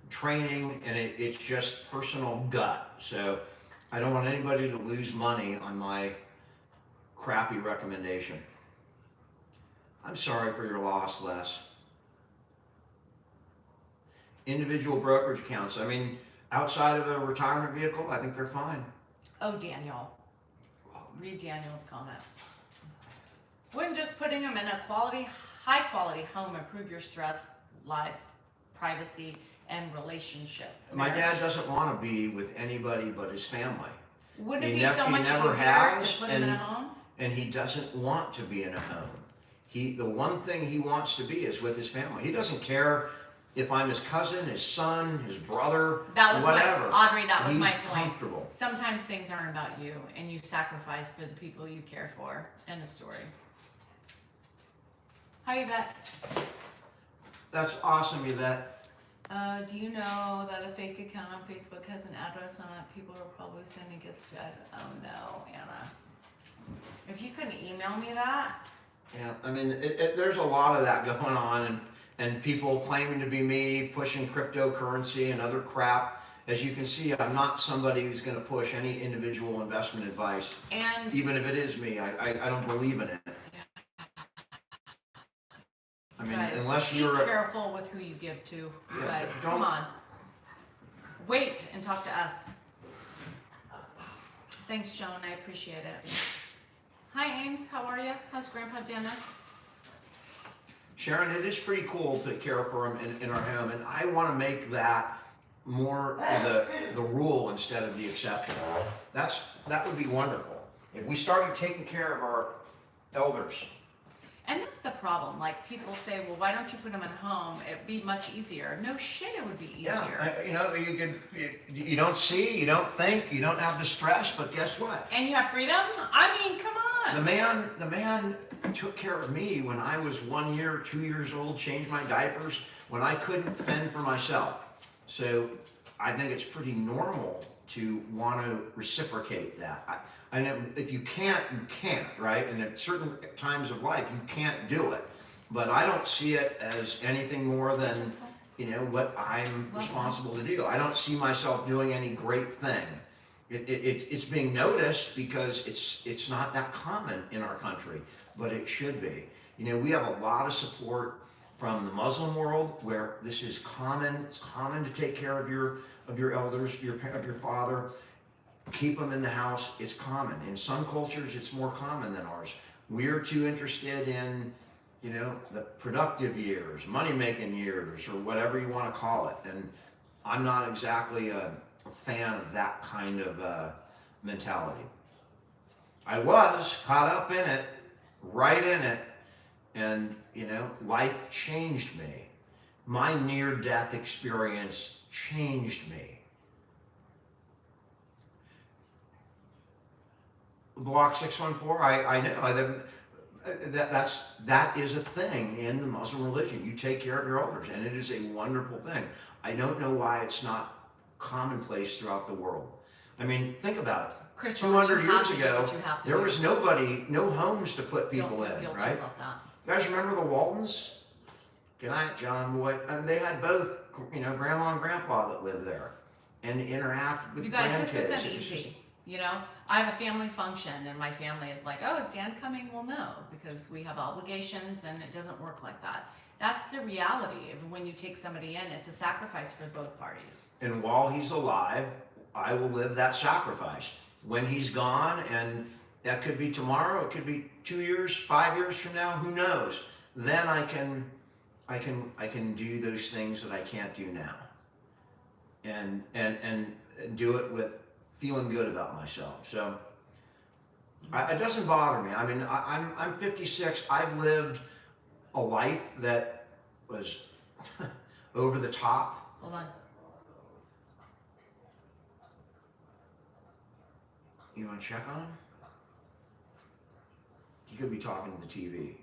Speaker 1: training and it's just personal gut. So I don't want anybody to lose money on my crappy recommendation. I'm sorry for your loss, Les. Individual brokerage accounts, I mean, outside of a retirement vehicle, I think they're fine.
Speaker 3: Oh, Daniel. Read Daniel's comment. Wouldn't just putting them in a high quality home improve your stress, life, privacy, and relationship?
Speaker 1: My dad doesn't want to be with anybody but his family.
Speaker 3: Wouldn't it
Speaker 1: He
Speaker 3: be
Speaker 1: nev-
Speaker 3: so
Speaker 1: he
Speaker 3: much
Speaker 1: never
Speaker 3: easier
Speaker 1: has,
Speaker 3: to put him in a
Speaker 1: and-
Speaker 3: home?
Speaker 1: And he doesn't want to be in a home. The one thing he wants to be is with his family. He doesn't care if I'm his cousin, his son, his brother,
Speaker 3: That was
Speaker 1: whatever.
Speaker 3: Audrey, that was
Speaker 1: He's
Speaker 3: my point.
Speaker 1: comfortable.
Speaker 3: Sometimes things aren't about you and you sacrifice for the people you care for. End of story. Hi, Yvette.
Speaker 1: That's awesome, Yvette.
Speaker 3: Do you know that a fake account on Facebook has an address on it? People are probably sending gifts to it. Oh no, Anna. If you couldn't email me that.
Speaker 1: Yeah, I mean, there's a lot of that going on, and people claiming to be me, pushing cryptocurrency and other crap. As you can see, I'm not somebody who's going to push any individual investment advice,
Speaker 3: And
Speaker 1: even if it is me. I don't believe in it. I mean,
Speaker 3: guys,
Speaker 1: unless
Speaker 3: be
Speaker 1: you're
Speaker 3: careful with who you give to. You
Speaker 1: Yeah,
Speaker 3: guys,
Speaker 1: don't-
Speaker 3: come on. Wait and talk to us. Thanks, Joan. I appreciate it. Hi, Ames. How are you? How's Grandpa Dennis?
Speaker 1: Sharon, it is pretty cool to care for him in our home, and I want to make that more the rule instead of the exception. That would be wonderful. If we started taking care of our elders.
Speaker 3: And that's the problem. Like, people say, well, why don't you put them at home? It'd be much easier. No shit, it would be easier.
Speaker 1: You don't see, you don't think, you don't have the stress, but guess what?
Speaker 3: And you have freedom? I mean, come on.
Speaker 1: The man took care of me when I was 1 year, 2 years old, changed my diapers, when I couldn't fend for myself. So I think it's pretty normal to want to reciprocate that. I know if you can't, you can't, right? And at certain times of life, you can't do it. But I don't see it as anything more than, what I'm responsible to do. I don't see myself doing any great thing. It's being noticed because it's not that common in our country, but it should be. We have a lot of support from the Muslim world where this is common. It's common to take care of your elders, of your father, keep them in the house. It's common. In some cultures, it's more common than ours. We're too interested in, the productive years, money-making years, or whatever you want to call it. And I'm not exactly a fan of that kind of mentality. I was caught up in it, right in it, and life changed me. My near-death experience changed me. Block 614, I know that is a thing in the Muslim religion. You take care of your elders, and it is a wonderful thing. I don't know why it's not commonplace throughout the world. I mean, think about it.
Speaker 3: Chris,
Speaker 1: 200
Speaker 3: you have
Speaker 1: years
Speaker 3: to do
Speaker 1: ago,
Speaker 3: what you have to
Speaker 1: there
Speaker 3: do.
Speaker 1: was no homes to put people in,
Speaker 3: Guilty
Speaker 1: right?
Speaker 3: about that.
Speaker 1: You guys remember the Waltons? Good night, John Boy. And they had both, grandma and grandpa that lived there and interact with
Speaker 3: You guys,
Speaker 1: grandkids.
Speaker 3: this isn't
Speaker 1: It was just-
Speaker 3: easy. You know, I have a family function and my family is like, oh, is Dan coming? Well, no, because we have obligations and it doesn't work like that. That's the reality of when you take somebody in. It's a sacrifice for both parties.
Speaker 1: And while he's alive, I will live that sacrifice. When he's gone, and that could be tomorrow, it could be 2 years, 5 years from now, who knows? Then I can do those things that I can't do now. And do it with feeling good about myself. So it doesn't bother me. I mean, I'm 56. I've lived a life that was over the top.
Speaker 3: Hold on.
Speaker 1: You want to check on him? He could be talking to the TV.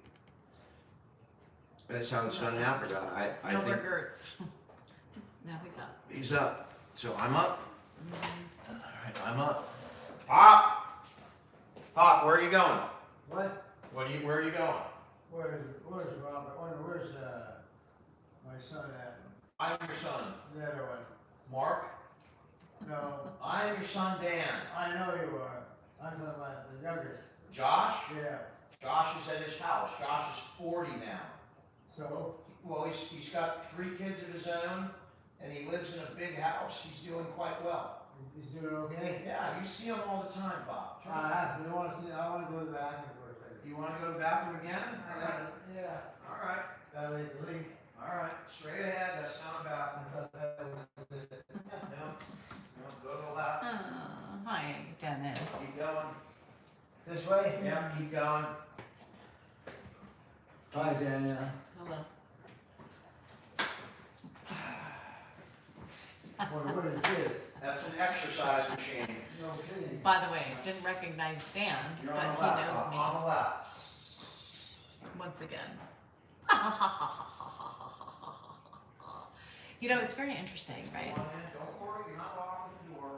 Speaker 1: That's how it's done in Africa. I
Speaker 3: No
Speaker 1: think
Speaker 3: regrets. No, he's up.
Speaker 1: he's up. So I'm up. All right, I'm up. Pop! Pop, where are you going?
Speaker 4: What?
Speaker 1: Where are you going?
Speaker 4: Where's Robert? Where's my son at?
Speaker 1: I'm your son.
Speaker 4: The other one.
Speaker 1: Mark?
Speaker 4: No,
Speaker 1: I'm your son, Dan.
Speaker 4: I know you are. I'm talking about the youngest.
Speaker 1: Josh?
Speaker 4: Yeah.
Speaker 1: Josh is at his house. Josh is 40 now.
Speaker 4: So,
Speaker 1: Well, he's got 3 kids of his own, and he lives in a big house. He's doing quite well.
Speaker 4: he's doing okay?
Speaker 1: Yeah, you see him all the time, Bob.
Speaker 4: You want to see? I want to go to the bathroom for a second.
Speaker 1: You want to go to the bathroom again?
Speaker 4: Yeah.
Speaker 1: All right.
Speaker 4: Gotta make the leak.
Speaker 1: All right. Straight ahead. That's not a bathroom.
Speaker 4: I thought that was it.
Speaker 1: No. No. Go to the left.
Speaker 3: Hi, Dennis.
Speaker 1: Keep going.
Speaker 4: This way?
Speaker 1: Yeah. Keep going.
Speaker 4: Hi, Danielle.
Speaker 3: Hello.
Speaker 4: What is this?
Speaker 1: That's an exercise machine.
Speaker 4: No kidding.
Speaker 3: By the way, didn't recognize Dan,
Speaker 1: You're
Speaker 3: but
Speaker 1: on the
Speaker 3: he
Speaker 1: left.
Speaker 3: knows me
Speaker 1: On the left.
Speaker 3: once again. You know, it's very interesting, right?
Speaker 1: Come on in. Don't worry. You're not locking the door.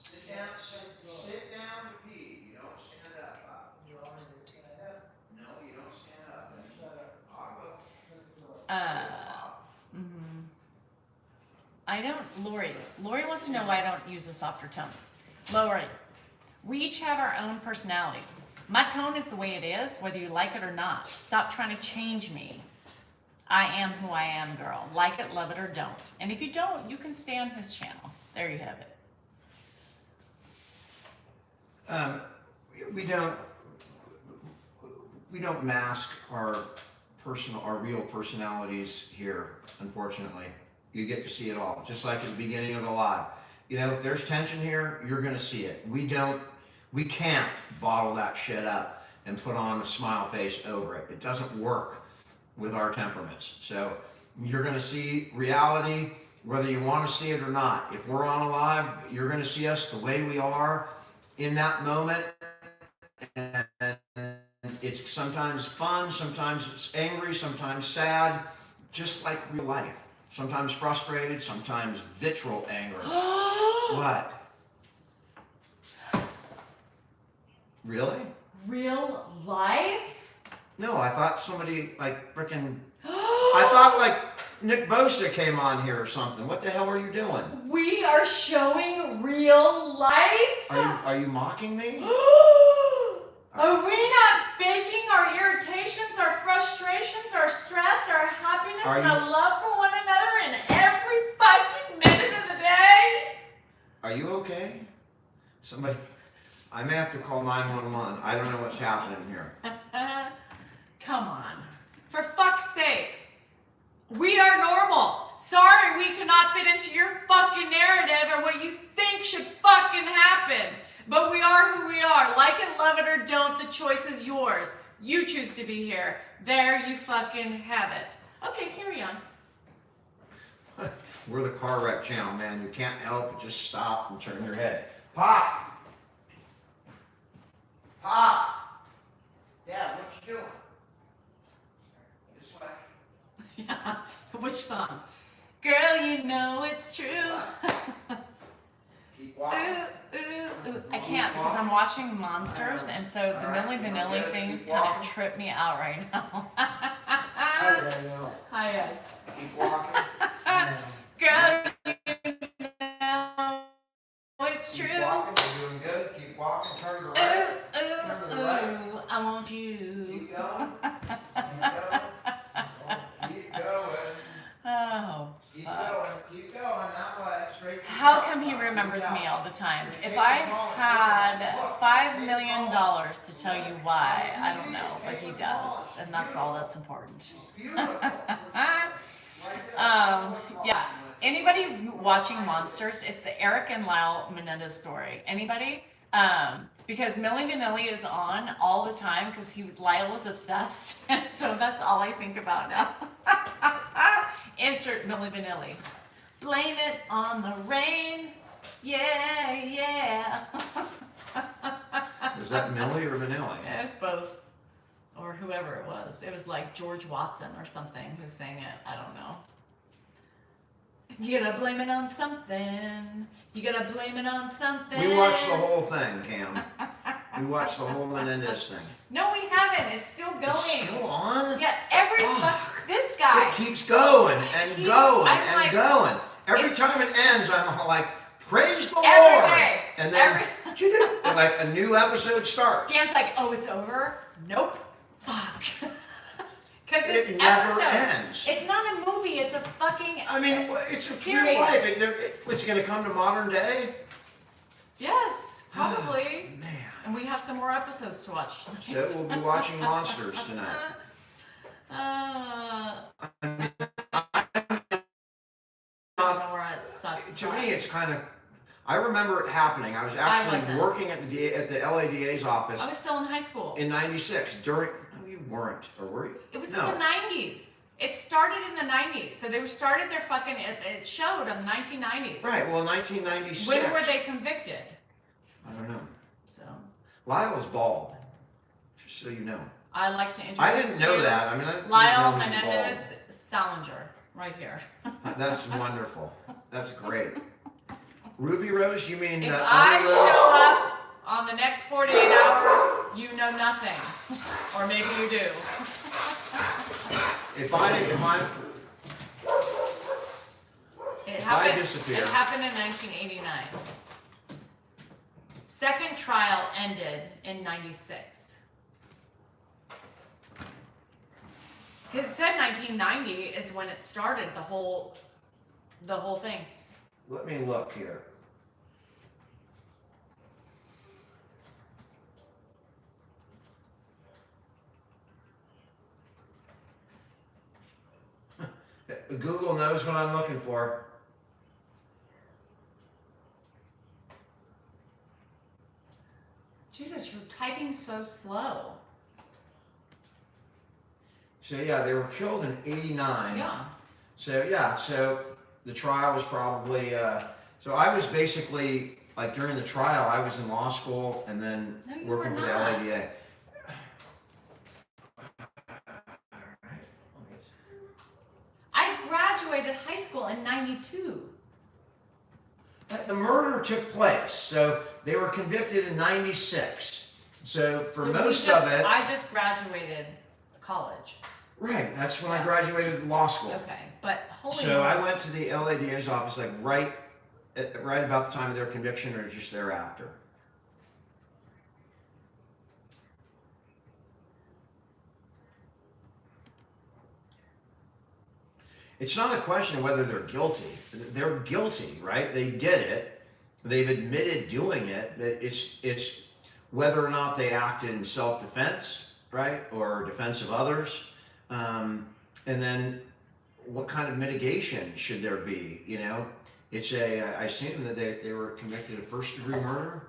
Speaker 1: Sit down. Sit down to pee. You don't stand up. Bob. No, you don't stand up. I'll go.
Speaker 3: I don't, Lori wants to know why I don't use a softer tone. Lori, we each have our own personalities. My tone is the way it is, whether you like it or not. Stop trying to change me. I am who I am, girl. Like it, love it, or don't. And if you don't, you can stay on his channel. There you have it.
Speaker 1: We don't mask our real personalities here, unfortunately. You get to see it all, just like at the beginning of the live. You know, if there's tension here, you're gonna see it. We can't bottle that shit up and put on a smile face over it. It doesn't work with our temperaments. So you're gonna see reality, whether you wanna see it or not. If we're on a live, you're gonna see us the way we are in that moment. And it's sometimes fun, sometimes it's angry, sometimes sad, just like real life. Sometimes frustrated, sometimes vitriol anger. What? Really?
Speaker 3: Real life?
Speaker 1: No, I thought somebody like frickin' I thought like Nick Bosa came on here or something. What the hell are you doing?
Speaker 3: We are showing real life?
Speaker 1: Are you mocking me?
Speaker 3: Are we not faking our irritations, our frustrations, our stress, our happiness,
Speaker 1: Are
Speaker 3: and
Speaker 1: you-
Speaker 3: our love for one another in every fucking minute of the day?
Speaker 1: Are you okay? Somebody, I may have to call 911. I don't know what's happening here.
Speaker 3: Come on. For fuck's sake. We are normal. Sorry we cannot fit into your fucking narrative or what you think should fucking happen. But we are who we are. Like it, love it, or don't, the choice is yours. You choose to be here. There you fucking have it. Okay, carry on.
Speaker 1: We're the car wreck channel, man. You can't help but just stop and turn your head. Pop! Pop! Dad, what you doing? This way.
Speaker 3: Yeah. Which song? Girl, you know it's true.
Speaker 1: Keep
Speaker 3: Ooh,
Speaker 1: walking.
Speaker 3: ooh, ooh. I can't because I'm watching Monsters, and so the Milli Vanilli things kind of trip me out right now.
Speaker 4: Hi, Danielle.
Speaker 3: Hi, Ed.
Speaker 1: Keep walking.
Speaker 3: Girl, you know it's it's true.
Speaker 1: Keep walking, you're doing good. Keep walking, turn to the
Speaker 3: Ooh,
Speaker 1: right.
Speaker 3: ooh,
Speaker 1: Turn to the right.
Speaker 3: ooh, I want you.
Speaker 1: Keep going. Keep going.
Speaker 3: Oh,
Speaker 1: Keep
Speaker 3: fuck.
Speaker 1: going. Keep going. That way. Straight. to the
Speaker 3: How
Speaker 1: top.
Speaker 3: come he
Speaker 1: Keep
Speaker 3: remembers
Speaker 1: going.
Speaker 3: me all the time? If I had $5 million to tell you why, I don't know, but he does, and that's all that's important.
Speaker 1: Beautiful.
Speaker 3: Yeah. Anybody watching Monsters? It's the Eric and Lyle Menendez story. Anybody? Because Milli Vanilli is on all the time because Lyle was obsessed, and so that's all I think about now. Insert Milli Vanilli. Blame it on the rain. Yeah, yeah.
Speaker 1: Is that Millie or Vanilli?
Speaker 3: Yeah, it's both. Or whoever it was. It was like George Watson or something who sang it. I don't know. You gotta blame it on something. You gotta blame it on something.
Speaker 1: We watched the whole thing, Cam. We watched the whole Menendez thing.
Speaker 3: No, we haven't. It's still going.
Speaker 1: It's still on?
Speaker 3: Yeah, this guy.
Speaker 1: It keeps going and
Speaker 3: He's-
Speaker 1: going
Speaker 3: I'm
Speaker 1: and
Speaker 3: like-
Speaker 1: going. Every
Speaker 3: it's-
Speaker 1: time it ends, I'm like, praise the
Speaker 3: Every
Speaker 1: Lord.
Speaker 3: day.
Speaker 1: And then, like a new episode starts.
Speaker 3: Dan's like, oh, it's over? Nope. Fuck. Because it's
Speaker 1: It never
Speaker 3: episodes.
Speaker 1: ends.
Speaker 3: It's not a movie. It's a fucking
Speaker 1: I mean, it's a
Speaker 3: series.
Speaker 1: real life. What's it going to come to modern day?
Speaker 3: Yes, probably.
Speaker 1: Man.
Speaker 3: And we have some more episodes to watch.
Speaker 1: So we'll be watching Monsters tonight.
Speaker 3: I don't know where it sucks.
Speaker 1: To me, it's kind of. I remember it happening. I was actually
Speaker 3: wasn't.
Speaker 1: working at the LADA's office
Speaker 3: I was still in high school.
Speaker 1: in '96 during. No, you weren't, or were you?
Speaker 3: It was
Speaker 1: No.
Speaker 3: in the 90s. It started in the 90s. So they started their fucking. It showed in the 1990s.
Speaker 1: Right. Well, 1996.
Speaker 3: When were they convicted?
Speaker 1: I don't know.
Speaker 3: So
Speaker 1: Lyle was bald. Just so you know.
Speaker 3: I like to introduce
Speaker 1: I didn't know
Speaker 3: you.
Speaker 1: that. I mean, I didn't
Speaker 3: Lyle
Speaker 1: know he was
Speaker 3: Menendez Salinger, right here.
Speaker 1: bald. That's wonderful. That's great. Ruby Rose, you mean
Speaker 3: If
Speaker 1: the
Speaker 3: I
Speaker 1: other Rose?
Speaker 3: show up on the next 48 hours, you know nothing. Or maybe you do.
Speaker 1: If I
Speaker 3: It
Speaker 1: I
Speaker 3: happened,
Speaker 1: disappear.
Speaker 3: It happened in 1989. Second trial ended in 96. It said 1990 is when it started, the whole thing.
Speaker 1: let me look here. Google knows what I'm looking for.
Speaker 3: Jesus, you're typing so slow.
Speaker 1: So yeah, they were killed in '89.
Speaker 3: Yeah.
Speaker 1: So yeah, so the trial was probably. So I was basically like during the trial, I was in law school and then
Speaker 3: No, you
Speaker 1: working
Speaker 3: were
Speaker 1: for the
Speaker 3: not.
Speaker 1: LADA.
Speaker 3: I graduated high school in 92.
Speaker 1: The murder took place, so they were convicted in '96. So for
Speaker 3: So
Speaker 1: most of it,
Speaker 3: I just graduated college.
Speaker 1: right? That's when I
Speaker 3: Yeah.
Speaker 1: graduated law school.
Speaker 3: Okay, but holy
Speaker 1: So I
Speaker 3: moly.
Speaker 1: went to the LADA's office like right about the time of their conviction or just thereafter. It's not a question of whether they're guilty. They're guilty, right? They did it. They've admitted doing it. It's whether or not they acted in self-defense, right, or defense of others, and then what kind of mitigation should there be? You know, I assume that they were convicted of first-degree murder.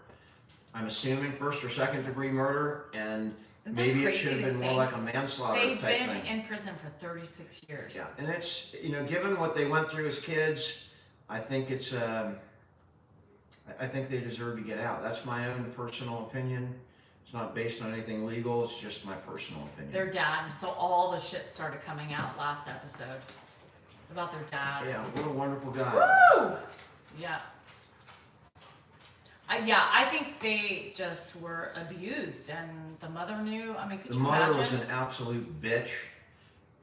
Speaker 1: I'm assuming first or second-degree murder, and
Speaker 3: Isn't that
Speaker 1: maybe it
Speaker 3: crazy
Speaker 1: should have
Speaker 3: to
Speaker 1: been more
Speaker 3: think?
Speaker 1: like a manslaughter
Speaker 3: They've
Speaker 1: type
Speaker 3: been
Speaker 1: thing.
Speaker 3: in prison for 36 years.
Speaker 1: Yeah, and it's, given what they went through as kids, I think it's, I think they deserve to get out. That's my own personal opinion. It's not based on anything legal, it's just my personal opinion.
Speaker 3: Their dad, so all the shit started coming out last episode about their dad.
Speaker 1: Yeah, what a wonderful guy.
Speaker 3: Woo! Yeah. I think they just were abused, and the mother knew. I mean, could
Speaker 1: The
Speaker 3: you
Speaker 1: mother
Speaker 3: imagine?
Speaker 1: was an absolute bitch.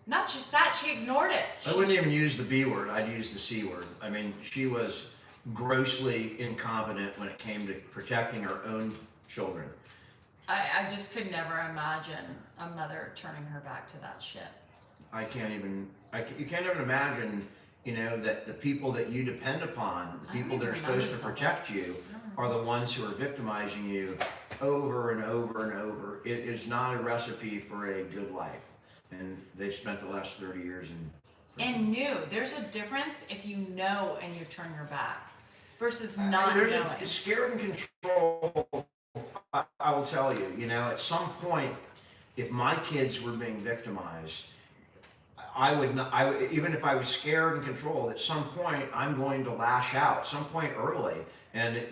Speaker 3: Not just that, she ignored it.
Speaker 1: I wouldn't even use the B word, I'd use the C word. I mean, she was grossly incompetent when it came to protecting our own children.
Speaker 3: I just could never imagine a mother turning her back to that shit.
Speaker 1: You can't even imagine, that the people that you depend upon, the
Speaker 3: I don't
Speaker 1: people that are
Speaker 3: even remember
Speaker 1: supposed to
Speaker 3: something.
Speaker 1: protect you, are the ones who are victimizing you over and over and over. It is not a recipe for a good life. And they've spent the last 30 years in prison.
Speaker 3: And knew. There's a difference if you know and you turn your back versus
Speaker 1: I mean,
Speaker 3: not
Speaker 1: there's
Speaker 3: knowing.
Speaker 1: a scared and control. I will tell you, at some point, if my kids were being victimized, I would not. Even if I was scared and controlled, at some point, I'm going to lash out. Some point early, and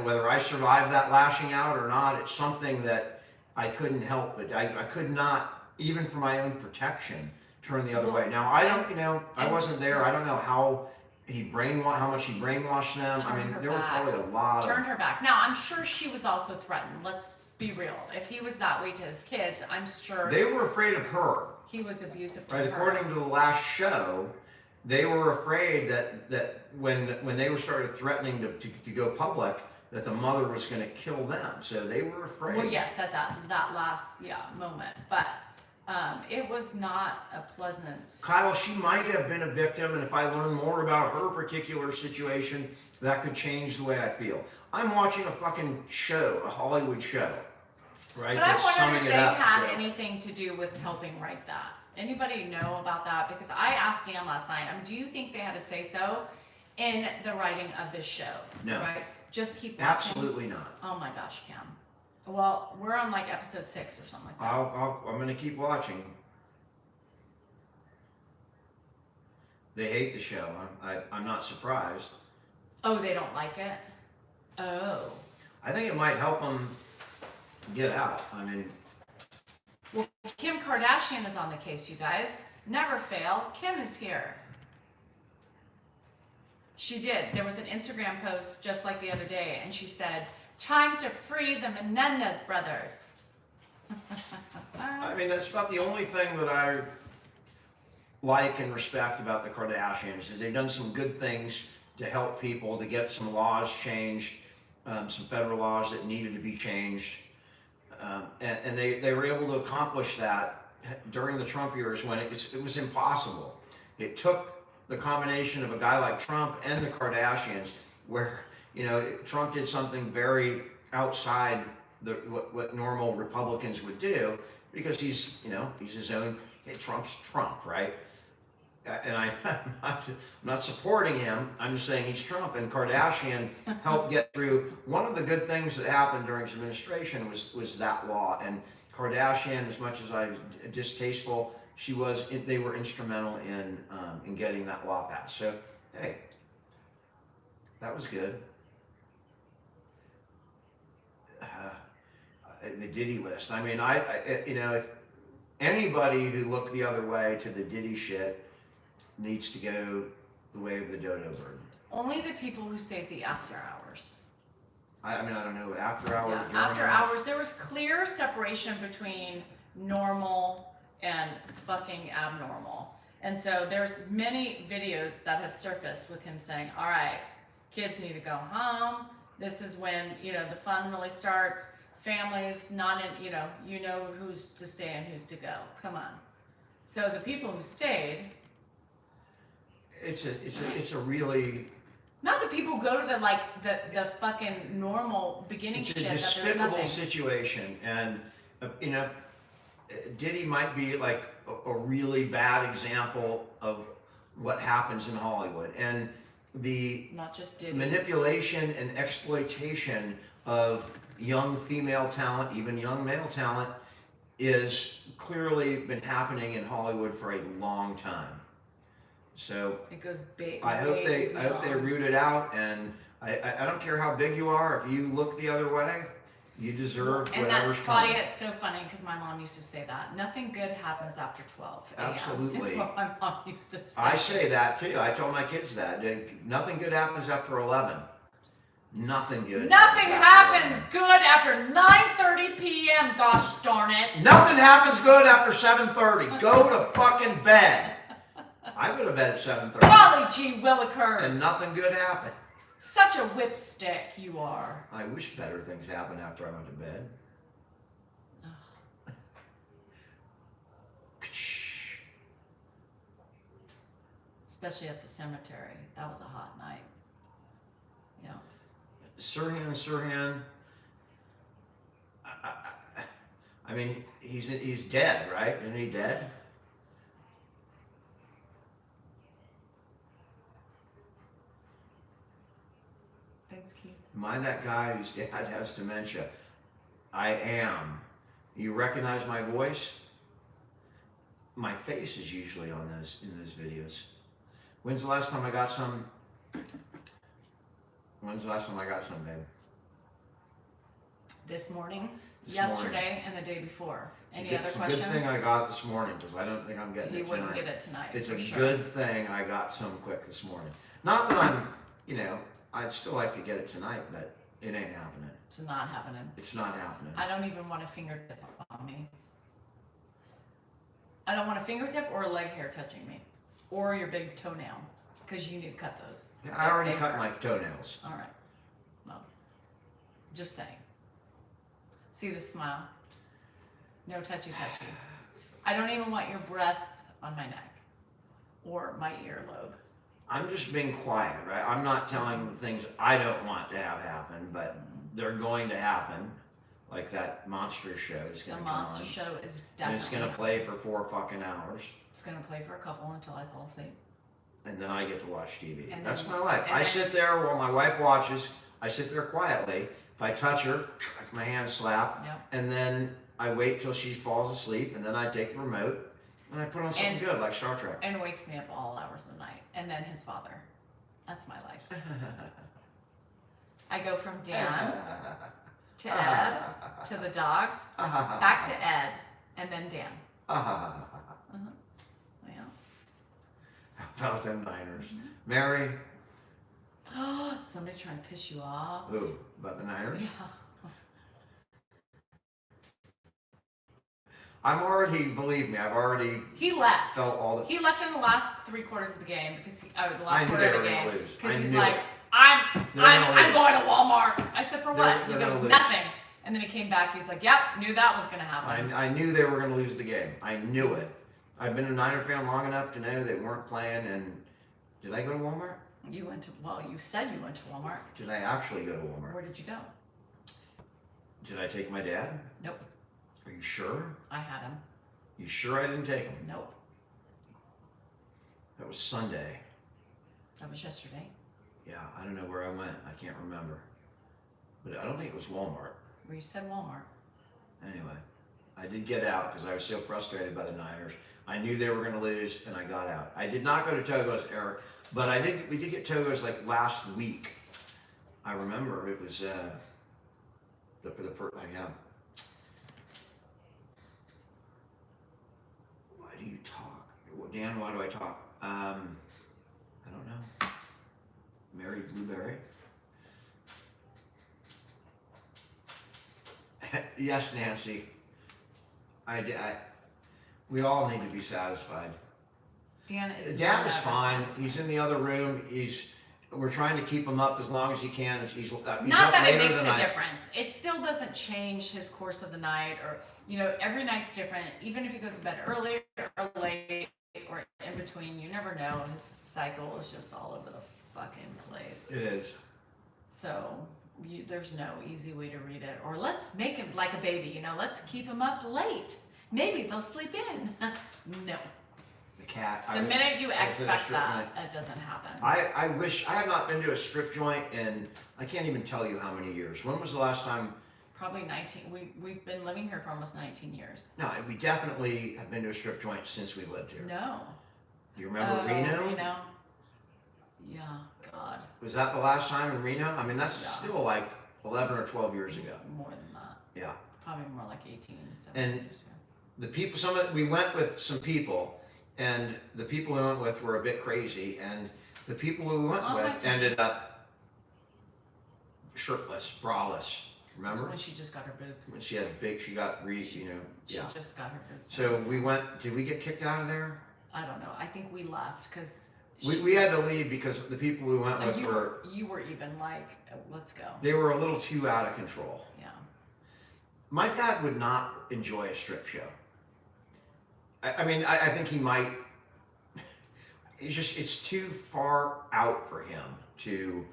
Speaker 1: whether I survive that lashing out or not, it's something that I couldn't help. But I could not, even for my own protection, turn the other way. Now I don't. I wasn't there. I don't know how much he brainwashed them. I
Speaker 3: Turned
Speaker 1: mean,
Speaker 3: her
Speaker 1: there was
Speaker 3: back.
Speaker 1: probably a lot
Speaker 3: Turned
Speaker 1: of.
Speaker 3: her back. Now, I'm sure she was also threatened. Let's be real. If he was that way to his kids, I'm sure
Speaker 1: They were afraid of her.
Speaker 3: he was abusive to
Speaker 1: Right,
Speaker 3: her.
Speaker 1: according to the last show, they were afraid that when they were started threatening to go public, that the mother was going to kill them. So they were afraid.
Speaker 3: Well, yes, at that last moment, but it was not a pleasant.
Speaker 1: Kyle, she might have been a victim, and if I learn more about her particular situation, that could change the way I feel. I'm watching a fucking show, a Hollywood show, right?
Speaker 3: But I
Speaker 1: That's
Speaker 3: wonder
Speaker 1: summing
Speaker 3: if
Speaker 1: it
Speaker 3: they
Speaker 1: up.
Speaker 3: had
Speaker 1: so.
Speaker 3: anything to do with helping write that. Anybody know about that? Because I asked Dan last night. Do you think they had a say so in the writing of this show?
Speaker 1: No.
Speaker 3: Right. Just keep watching.
Speaker 1: Absolutely not.
Speaker 3: Oh my gosh, Cam. Well, we're on like episode 6 or something like that.
Speaker 1: I'm going to keep watching. They hate the show. I'm not surprised.
Speaker 3: Oh, they don't like it? Oh.
Speaker 1: I think it might help them get out. I mean,
Speaker 3: Well, Kim Kardashian is on the case, you guys. Never fail. Kim is here. She did. There was an Instagram post just like the other day, and she said, "Time to free the Menendez brothers."
Speaker 1: I mean, that's about the only thing that I like and respect about the Kardashians is they've done some good things to help people, to get some laws changed, some federal laws that needed to be changed. And they were able to accomplish that during the Trump years when it was impossible. It took the combination of a guy like Trump and the Kardashians, where Trump did something very outside what normal Republicans would do, because he's his own. Trump's Trump, right? And I'm not supporting him. I'm just saying he's Trump. And Kardashian helped get through. One of the good things that happened during his administration was that law. And Kardashian, as much as I'm distasteful, they were instrumental in getting that law passed. So hey, that was good. The Diddy list. I mean, if anybody who looked the other way to the Diddy shit needs to go the way of the dodo bird.
Speaker 3: Only the people who stay at the after hours.
Speaker 1: I mean, I don't know, after hours.
Speaker 3: Yeah,
Speaker 1: during
Speaker 3: after hours, there was clear separation between normal and fucking abnormal. And so there's many videos that have surfaced with him saying, "All right, kids need to go home. This is when, the fun really starts. Families, not in, you know who's to stay and who's to go. Come on." So the people who stayed,
Speaker 1: It's a really,
Speaker 3: not the people who go to the fucking normal beginning
Speaker 1: it's
Speaker 3: shit
Speaker 1: a
Speaker 3: that there's
Speaker 1: despicable
Speaker 3: nothing.
Speaker 1: situation. And, Diddy might be like a really bad example of what happens in Hollywood. And the
Speaker 3: Not just Diddy.
Speaker 1: manipulation and exploitation of young female talent, even young male talent, is clearly been happening in Hollywood for a long time. So
Speaker 3: It goes big.
Speaker 1: I hope they root it out, and I don't care how big you are. If you look the other way, you deserve
Speaker 3: And
Speaker 1: whatever's
Speaker 3: that,
Speaker 1: coming.
Speaker 3: Claudia, it's so funny because my mom used to say that. Nothing good happens after 12 a.m.
Speaker 1: Absolutely.
Speaker 3: Is what my mom used to say.
Speaker 1: I say that too. I tell my kids that. Nothing good happens after 11. Nothing good.
Speaker 3: Nothing
Speaker 1: after
Speaker 3: happens good after 9:30 p.m. Gosh darn it.
Speaker 1: 11. Nothing happens good after 7:30. Go to fucking bed. I go to bed at 7:30.
Speaker 3: Golly gee willikers.
Speaker 1: And nothing good happened.
Speaker 3: Such a whipstick you are.
Speaker 1: I wish better things happened after I went to bed.
Speaker 3: Ugh. Especially at the cemetery. That was a hot night. Yeah.
Speaker 1: Sirhan. I mean, he's dead, right? Isn't he dead?
Speaker 3: Thanks, Keith.
Speaker 1: Am I that guy whose dad has dementia? I am. You recognize my voice? My face is usually on those in those videos. When's the last time I got some? When's the last time I got some, babe?
Speaker 3: This morning,
Speaker 1: This
Speaker 3: yesterday, and the day before. Any other
Speaker 1: It's a
Speaker 3: questions?
Speaker 1: good thing I got it this morning because I don't think I'm getting
Speaker 3: He
Speaker 1: it
Speaker 3: wouldn't
Speaker 1: tonight.
Speaker 3: get it tonight.
Speaker 1: It's
Speaker 3: for
Speaker 1: a
Speaker 3: sure.
Speaker 1: good thing I got some quick this morning. Not that I'm, I'd still like to get it tonight, but it ain't happening.
Speaker 3: It's not happening.
Speaker 1: It's not happening.
Speaker 3: I don't even want a fingertip on me. I don't want a fingertip or a leg hair touching me, or your big toenail, because you need to cut those.
Speaker 1: I already
Speaker 3: They
Speaker 1: cut
Speaker 3: hurt.
Speaker 1: my toenails.
Speaker 3: All right. Well, just saying. See the smile? No touchy touchy. I don't even want your breath on my neck or my earlobe.
Speaker 1: I'm just being quiet, right? I'm not telling the things I don't want to have happen, but they're going to happen. Like that monster show is
Speaker 3: The
Speaker 1: going to come
Speaker 3: monster
Speaker 1: on.
Speaker 3: show is
Speaker 1: And
Speaker 3: definitely.
Speaker 1: it's going to play for 4 fucking hours.
Speaker 3: It's gonna play for a couple until I fall asleep.
Speaker 1: And then I get to watch TV.
Speaker 3: And
Speaker 1: That's
Speaker 3: then-
Speaker 1: my life.
Speaker 3: and
Speaker 1: I
Speaker 3: then-
Speaker 1: sit there while my wife watches. I sit there quietly. If I touch her, like my hand slap.
Speaker 3: Yep.
Speaker 1: And then I wait till she falls asleep. And then I take the remote and I put on something
Speaker 3: And-
Speaker 1: good like Star Trek.
Speaker 3: And wakes me up all hours of the night. And then his father. That's my life. I go from Dan to Ed to the dogs, back to Ed, and then Dan. Yeah.
Speaker 1: About them Niners. Mary,
Speaker 3: Somebody's trying to piss you off.
Speaker 1: who? About the Niners?
Speaker 3: Yeah.
Speaker 1: I'm already, believe me, I've already
Speaker 3: He left.
Speaker 1: felt all the.
Speaker 3: He left in the last 3/4 of the game because the
Speaker 1: I
Speaker 3: last
Speaker 1: knew
Speaker 3: quarter
Speaker 1: they
Speaker 3: of
Speaker 1: were
Speaker 3: the
Speaker 1: gonna
Speaker 3: game
Speaker 1: lose.
Speaker 3: because
Speaker 1: I
Speaker 3: he's
Speaker 1: knew
Speaker 3: like,
Speaker 1: it.
Speaker 3: I'm
Speaker 1: They were gonna lose.
Speaker 3: going to Walmart. I said, for
Speaker 1: They're-
Speaker 3: what? He
Speaker 1: they're
Speaker 3: goes,
Speaker 1: gonna lose.
Speaker 3: nothing. And then he came back. He's like, yep, knew that was gonna happen.
Speaker 1: I knew they were going to lose the game. I knew it. I've been a Niner fan long enough to know they weren't playing. And did I go to Walmart?
Speaker 3: You went to you said you went to Walmart.
Speaker 1: Did I actually go to Walmart?
Speaker 3: Where did you go?
Speaker 1: Did I take my dad?
Speaker 3: Nope.
Speaker 1: Are you sure?
Speaker 3: I had him.
Speaker 1: You sure I didn't take him?
Speaker 3: Nope.
Speaker 1: That was Sunday.
Speaker 3: That was yesterday.
Speaker 1: Yeah, I don't know where I went. I can't remember. But I don't think it was Walmart.
Speaker 3: Where you said Walmart.
Speaker 1: Anyway, I did get out because I was so frustrated by the Niners. I knew they were going to lose, and I got out. I did not go to Togo's, Eric, but we did get Togo's like last week. I remember it was yeah. Why do you talk, Dan? Why do I talk? I don't know. Mary Blueberry. Yes, Nancy. We all need to be satisfied.
Speaker 3: Dan is
Speaker 1: Dad
Speaker 3: not
Speaker 1: is
Speaker 3: ever
Speaker 1: fine.
Speaker 3: satisfied.
Speaker 1: He's in the other room. We're trying to keep him up as long as he can. He's
Speaker 3: Not
Speaker 1: up
Speaker 3: that it
Speaker 1: later
Speaker 3: makes a
Speaker 1: than I-
Speaker 3: difference. It still doesn't change his course of the night, or every night's different. Even if he goes to bed early or late or in between, you never know. His cycle is just all over the fucking place.
Speaker 1: It is.
Speaker 3: So there's no easy way to read it. Or let's make him like a baby. Let's keep him up late. Maybe they'll sleep in. No.
Speaker 1: The cat.
Speaker 3: The minute you
Speaker 1: I was at a
Speaker 3: expect
Speaker 1: strip
Speaker 3: that,
Speaker 1: joint.
Speaker 3: it doesn't happen.
Speaker 1: I wish I have not been to a strip joint in I can't even tell you how many years. When was the last time?
Speaker 3: Probably 19. We've been living here for almost 19 years.
Speaker 1: No, we definitely have been to a strip joint since we lived here.
Speaker 3: No.
Speaker 1: You remember Reno?
Speaker 3: Reno. Yeah, God.
Speaker 1: Was that the last time in Reno? I mean, that's
Speaker 3: Yeah.
Speaker 1: still like 11 or 12 years ago.
Speaker 3: More than that.
Speaker 1: Yeah.
Speaker 3: Probably more like 18, 17
Speaker 1: And-
Speaker 3: years ago.
Speaker 1: The people, we went with some people, and the people we went with were a bit crazy, and the people we went
Speaker 3: Oh,
Speaker 1: with
Speaker 3: I-
Speaker 1: ended up shirtless, braless.
Speaker 3: That's
Speaker 1: Remember?
Speaker 3: when she just got her boobs.
Speaker 1: When she got Reese,
Speaker 3: She
Speaker 1: yeah.
Speaker 3: just got her boobs.
Speaker 1: So we went, did we get kicked out of there?
Speaker 3: I don't know. I think we left because
Speaker 1: We had to leave because the people we went with
Speaker 3: you were even like, let's go.
Speaker 1: they were a little too out of control.
Speaker 3: Yeah.
Speaker 1: My dad would not enjoy a strip show. I mean, I think he might. It's too far out for him to,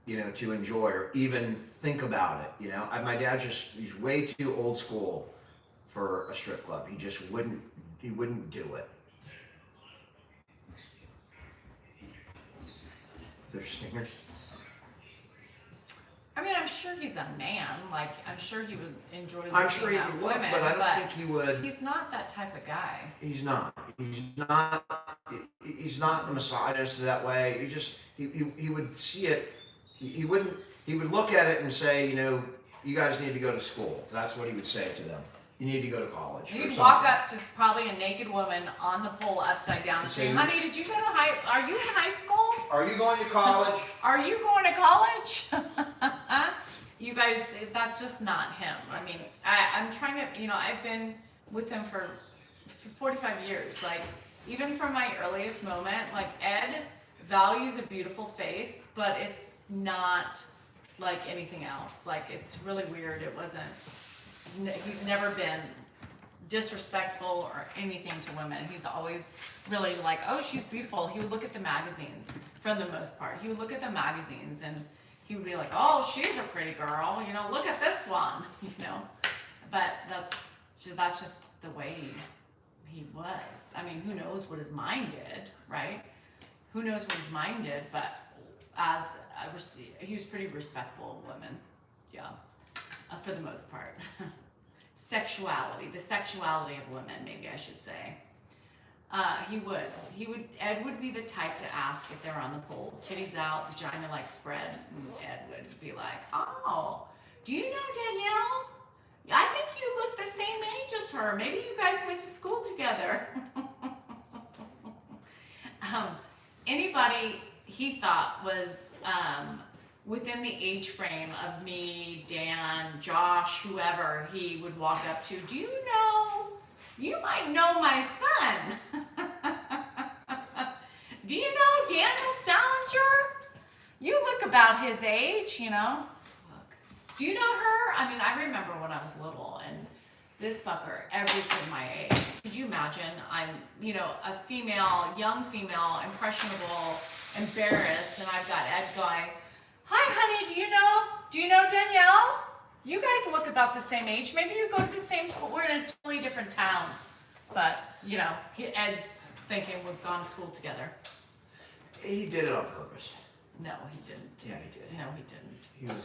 Speaker 1: to enjoy or even think about it. My dad he's way too old school for a strip club. He just wouldn't do it. They're stingers.
Speaker 3: I mean, I'm sure he's a man. Like, I'm sure he would enjoy looking
Speaker 1: I'm sure he
Speaker 3: at
Speaker 1: would look,
Speaker 3: women,
Speaker 1: but I don't think he would.
Speaker 3: He's not that type of guy.
Speaker 1: He's not. He's not a misogynist that way. He would see it. He would look at it and say, you guys need to go to school. That's what he would say to them. You need to go to college.
Speaker 3: He'd walk up to probably a naked woman on the pole upside down and say,
Speaker 1: Say,
Speaker 3: honey, did you go to are you in high school?
Speaker 1: Are you going to college?
Speaker 3: Are you going to college? You guys, that's just not him. I mean, I'm trying to, I've been with him for 45 years. Like, even from my earliest moment, like, Ed values a beautiful face, but it's not like anything else. Like, it's really weird. He's never been disrespectful or anything to women. He's always really like, oh, she's beautiful. He would look at the magazines for the most part. He would look at the magazines and he would be like, oh, she's a pretty girl. Look at this one. But that's just the way he was. I mean, who knows what his mind did, right? Who knows what his mind did? But he was pretty respectful of women. Yeah. For the most part. The sexuality of women, maybe I should say. Ed would be the type to ask if they're on the pole, titties out, vagina like spread, and Ed would be like, oh, do you know Danielle? I think you look the same age as her. Maybe you guys went to school together. Anybody he thought was within the age frame of me, Dan, Josh, whoever he would walk up to, you might know my son. Do you know Daniel Salinger? You look about his age, Look. Do you know her? I mean, I remember when I was little and this fucker, everything my age. Could you imagine? I'm, a female, young female, impressionable, embarrassed, and I've got Ed going, hi, honey, do you know Danielle? You guys look about the same age. Maybe you go to the same school. We're in a totally different town. But, Ed's thinking we've gone to school together.
Speaker 1: He did it on purpose.
Speaker 3: No, he didn't.
Speaker 1: Yeah, he did.
Speaker 3: No, he didn't.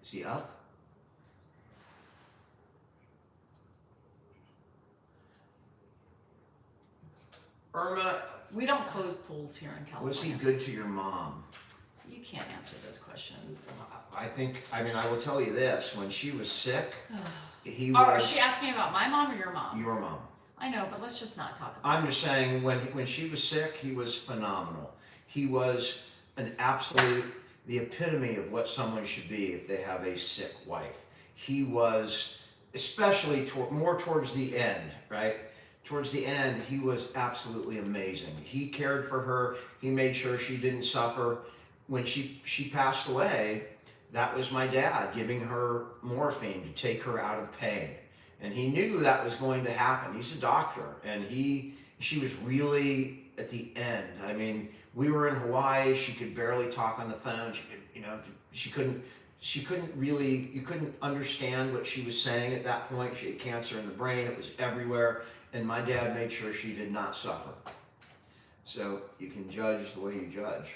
Speaker 1: Is he up? Irma,
Speaker 3: We don't close pools here in California.
Speaker 1: was he good to your mom?
Speaker 3: You can't answer those questions.
Speaker 1: I will tell you this. When she was sick, he
Speaker 3: Oh,
Speaker 1: was...
Speaker 3: is she asking about my mom or your mom?
Speaker 1: Your mom.
Speaker 3: I know, but let's just not talk about
Speaker 1: I'm just saying, when she was sick, he was phenomenal. He was the epitome of what someone should be if they have a sick wife. He was, especially more towards the end, right? Towards the end, he was absolutely amazing. He cared for her. He made sure she didn't suffer. When she passed away, that was my dad giving her morphine to take her out of pain. And he knew that was going to happen. He's a doctor, and she was really at the end. I mean, we were in Hawaii. She could barely talk on the phone. She couldn't really, you couldn't understand what she was saying at that point. She had cancer in the brain. It was everywhere. And my dad made sure she did not suffer. So you can judge the way you judge.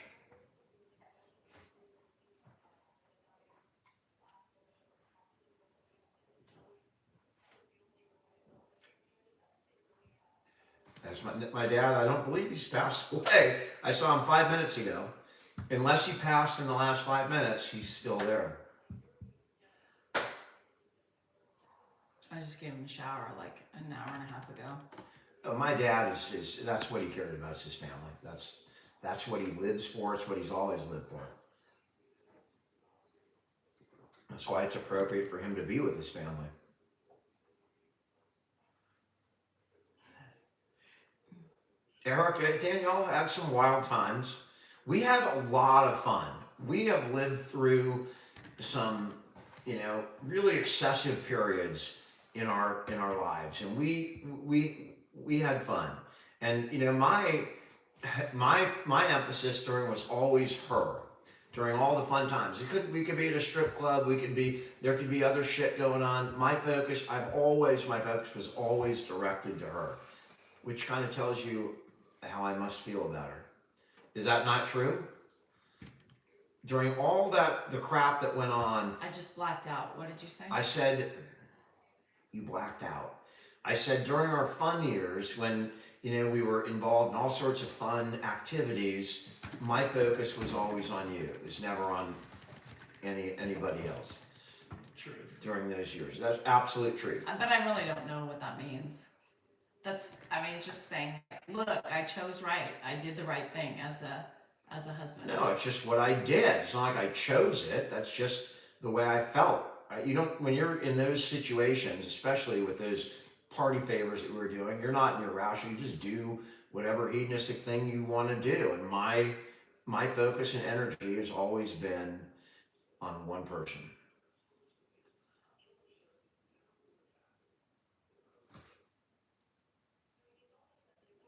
Speaker 1: That's my dad. I don't believe he's passed away. I saw him 5 minutes ago. Unless he passed in the last 5 minutes, he's still there.
Speaker 3: I just gave him a shower like an hour and a half ago.
Speaker 1: My dad is that's what he cared about, is his family. That's what he lives for. It's what he's always lived for. That's why it's appropriate for him to be with his family. Eric, Danielle had some wild times. We had a lot of fun. We have lived through some, really excessive periods in our lives, and we had fun. And my emphasis during was always her. During all the fun times, we could be at a strip club. There could be other shit going on. My focus was always directed to her, which kind of tells you how I must feel about her. Is that not true? During all the crap that went on,
Speaker 3: I just blacked out. What did you say?
Speaker 1: I said, you blacked out. I said during our fun years when, we were involved in all sorts of fun activities, my focus was always on you. It was never on anybody else
Speaker 3: Truth.
Speaker 1: during those years. That's absolute truth.
Speaker 3: But I really don't know what that means. It's just saying, look, I chose right. I did the right thing as a husband.
Speaker 1: No, it's just what I did. It's not like I chose it. That's just the way I felt. You don't, when you're in those situations, especially with those party favors that we were doing, you're not in your ration. You just do whatever hedonistic thing you want to do. And my focus and energy has always been on one person.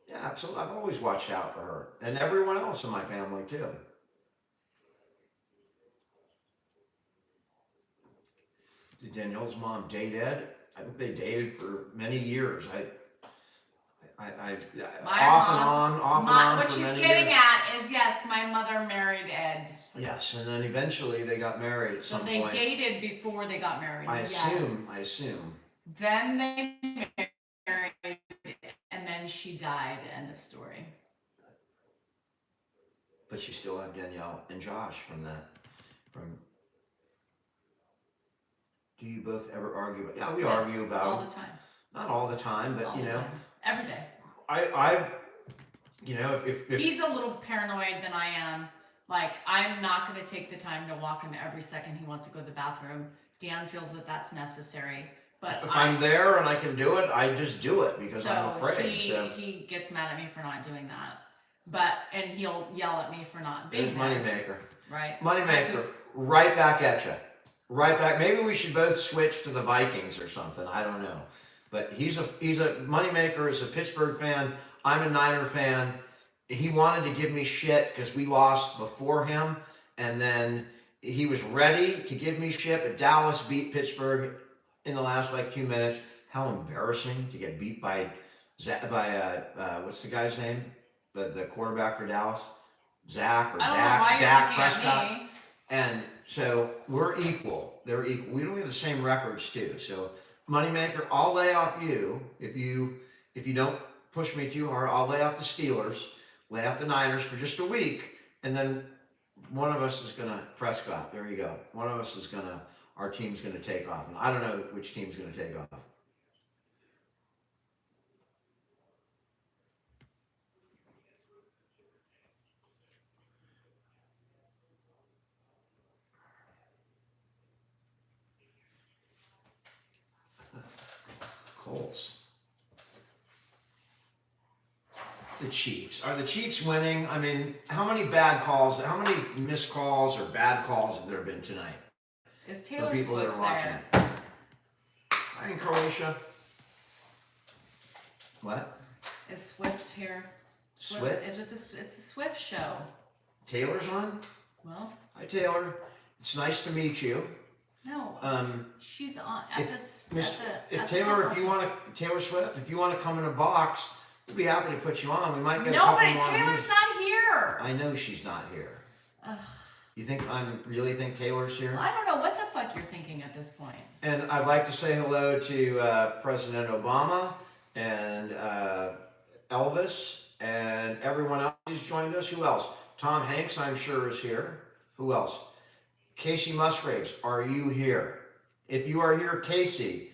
Speaker 1: Yeah, absolutely. I've always watched out for her and everyone else in my family too. Did Danielle's mom date Ed? I think they dated for many years. Off and on
Speaker 3: What
Speaker 1: for
Speaker 3: she's
Speaker 1: many
Speaker 3: getting
Speaker 1: years.
Speaker 3: at is, yes, my mother married Ed.
Speaker 1: Yes, and then eventually they got married at
Speaker 3: So
Speaker 1: some
Speaker 3: they
Speaker 1: point.
Speaker 3: dated before they got married.
Speaker 1: I
Speaker 3: Yes.
Speaker 1: assume.
Speaker 3: Then they married, and then she died. End of story.
Speaker 1: But you still have Danielle and Josh from. Do you both ever argue about? Yeah, we
Speaker 3: Yes,
Speaker 1: argue about
Speaker 3: all
Speaker 1: them.
Speaker 3: the time.
Speaker 1: Not all the time, but
Speaker 3: All the time. Every day.
Speaker 1: if
Speaker 3: He's a little paranoid than I am. Like, I'm not going to take the time to walk him every second he wants to go to the bathroom. Dan feels that that's necessary. But
Speaker 1: if I'm there and I can do it, I just do it because I'm afraid.
Speaker 3: He gets mad at me for not doing that. And he'll yell at me for not being
Speaker 1: There's
Speaker 3: there.
Speaker 1: Moneymaker.
Speaker 3: Right?
Speaker 1: Moneymaker,
Speaker 3: Oops.
Speaker 1: right back at you. Right back. Maybe we should both switch to the Vikings or something. I don't know. But he's a Moneymaker is a Pittsburgh fan. I'm a Niner fan. He wanted to give me shit because we lost before him, and then he was ready to give me shit. But Dallas beat Pittsburgh in the last 2 minutes. How embarrassing to get beat by what's the guy's name? The quarterback for Dallas, Zach or
Speaker 3: I don't know why
Speaker 1: Dak
Speaker 3: you're
Speaker 1: Prescott.
Speaker 3: looking at me.
Speaker 1: And so we're equal. They're equal. We don't have the same records too. So Moneymaker, I'll lay off you if you don't push me too hard. I'll lay off the Steelers, lay off the Niners for just a week, and then one of us is gonna Prescott. There you go. One of us is our team's gonna take off, and I don't know which team's gonna take off. Colts. The Chiefs. Are the Chiefs winning? I mean, how many missed calls or bad calls have there been tonight?
Speaker 3: Is
Speaker 1: For
Speaker 3: Taylor
Speaker 1: people that
Speaker 3: Swift
Speaker 1: are watching
Speaker 3: there?
Speaker 1: it. Hi in Croatia. What?
Speaker 3: Is Swift here?
Speaker 1: Swift?
Speaker 3: It's the Swift show.
Speaker 1: Taylor's on?
Speaker 3: Well,
Speaker 1: Hi Taylor. It's nice to meet you.
Speaker 3: no. She's on at
Speaker 1: Taylor Swift, if you want to come in a box, we'd be happy to put you on. We might get a
Speaker 3: No,
Speaker 1: couple
Speaker 3: but
Speaker 1: more
Speaker 3: Taylor's
Speaker 1: views.
Speaker 3: not here.
Speaker 1: I know she's not here.
Speaker 3: Ugh.
Speaker 1: You think really think Taylor's here?
Speaker 3: I don't know what the fuck you're thinking at this point.
Speaker 1: And I'd like to say hello to President Obama and Elvis and everyone else who's joined us. Who else? Tom Hanks, I'm sure, is here. Who else? Casey Musgraves, are you here? If you are here, Casey,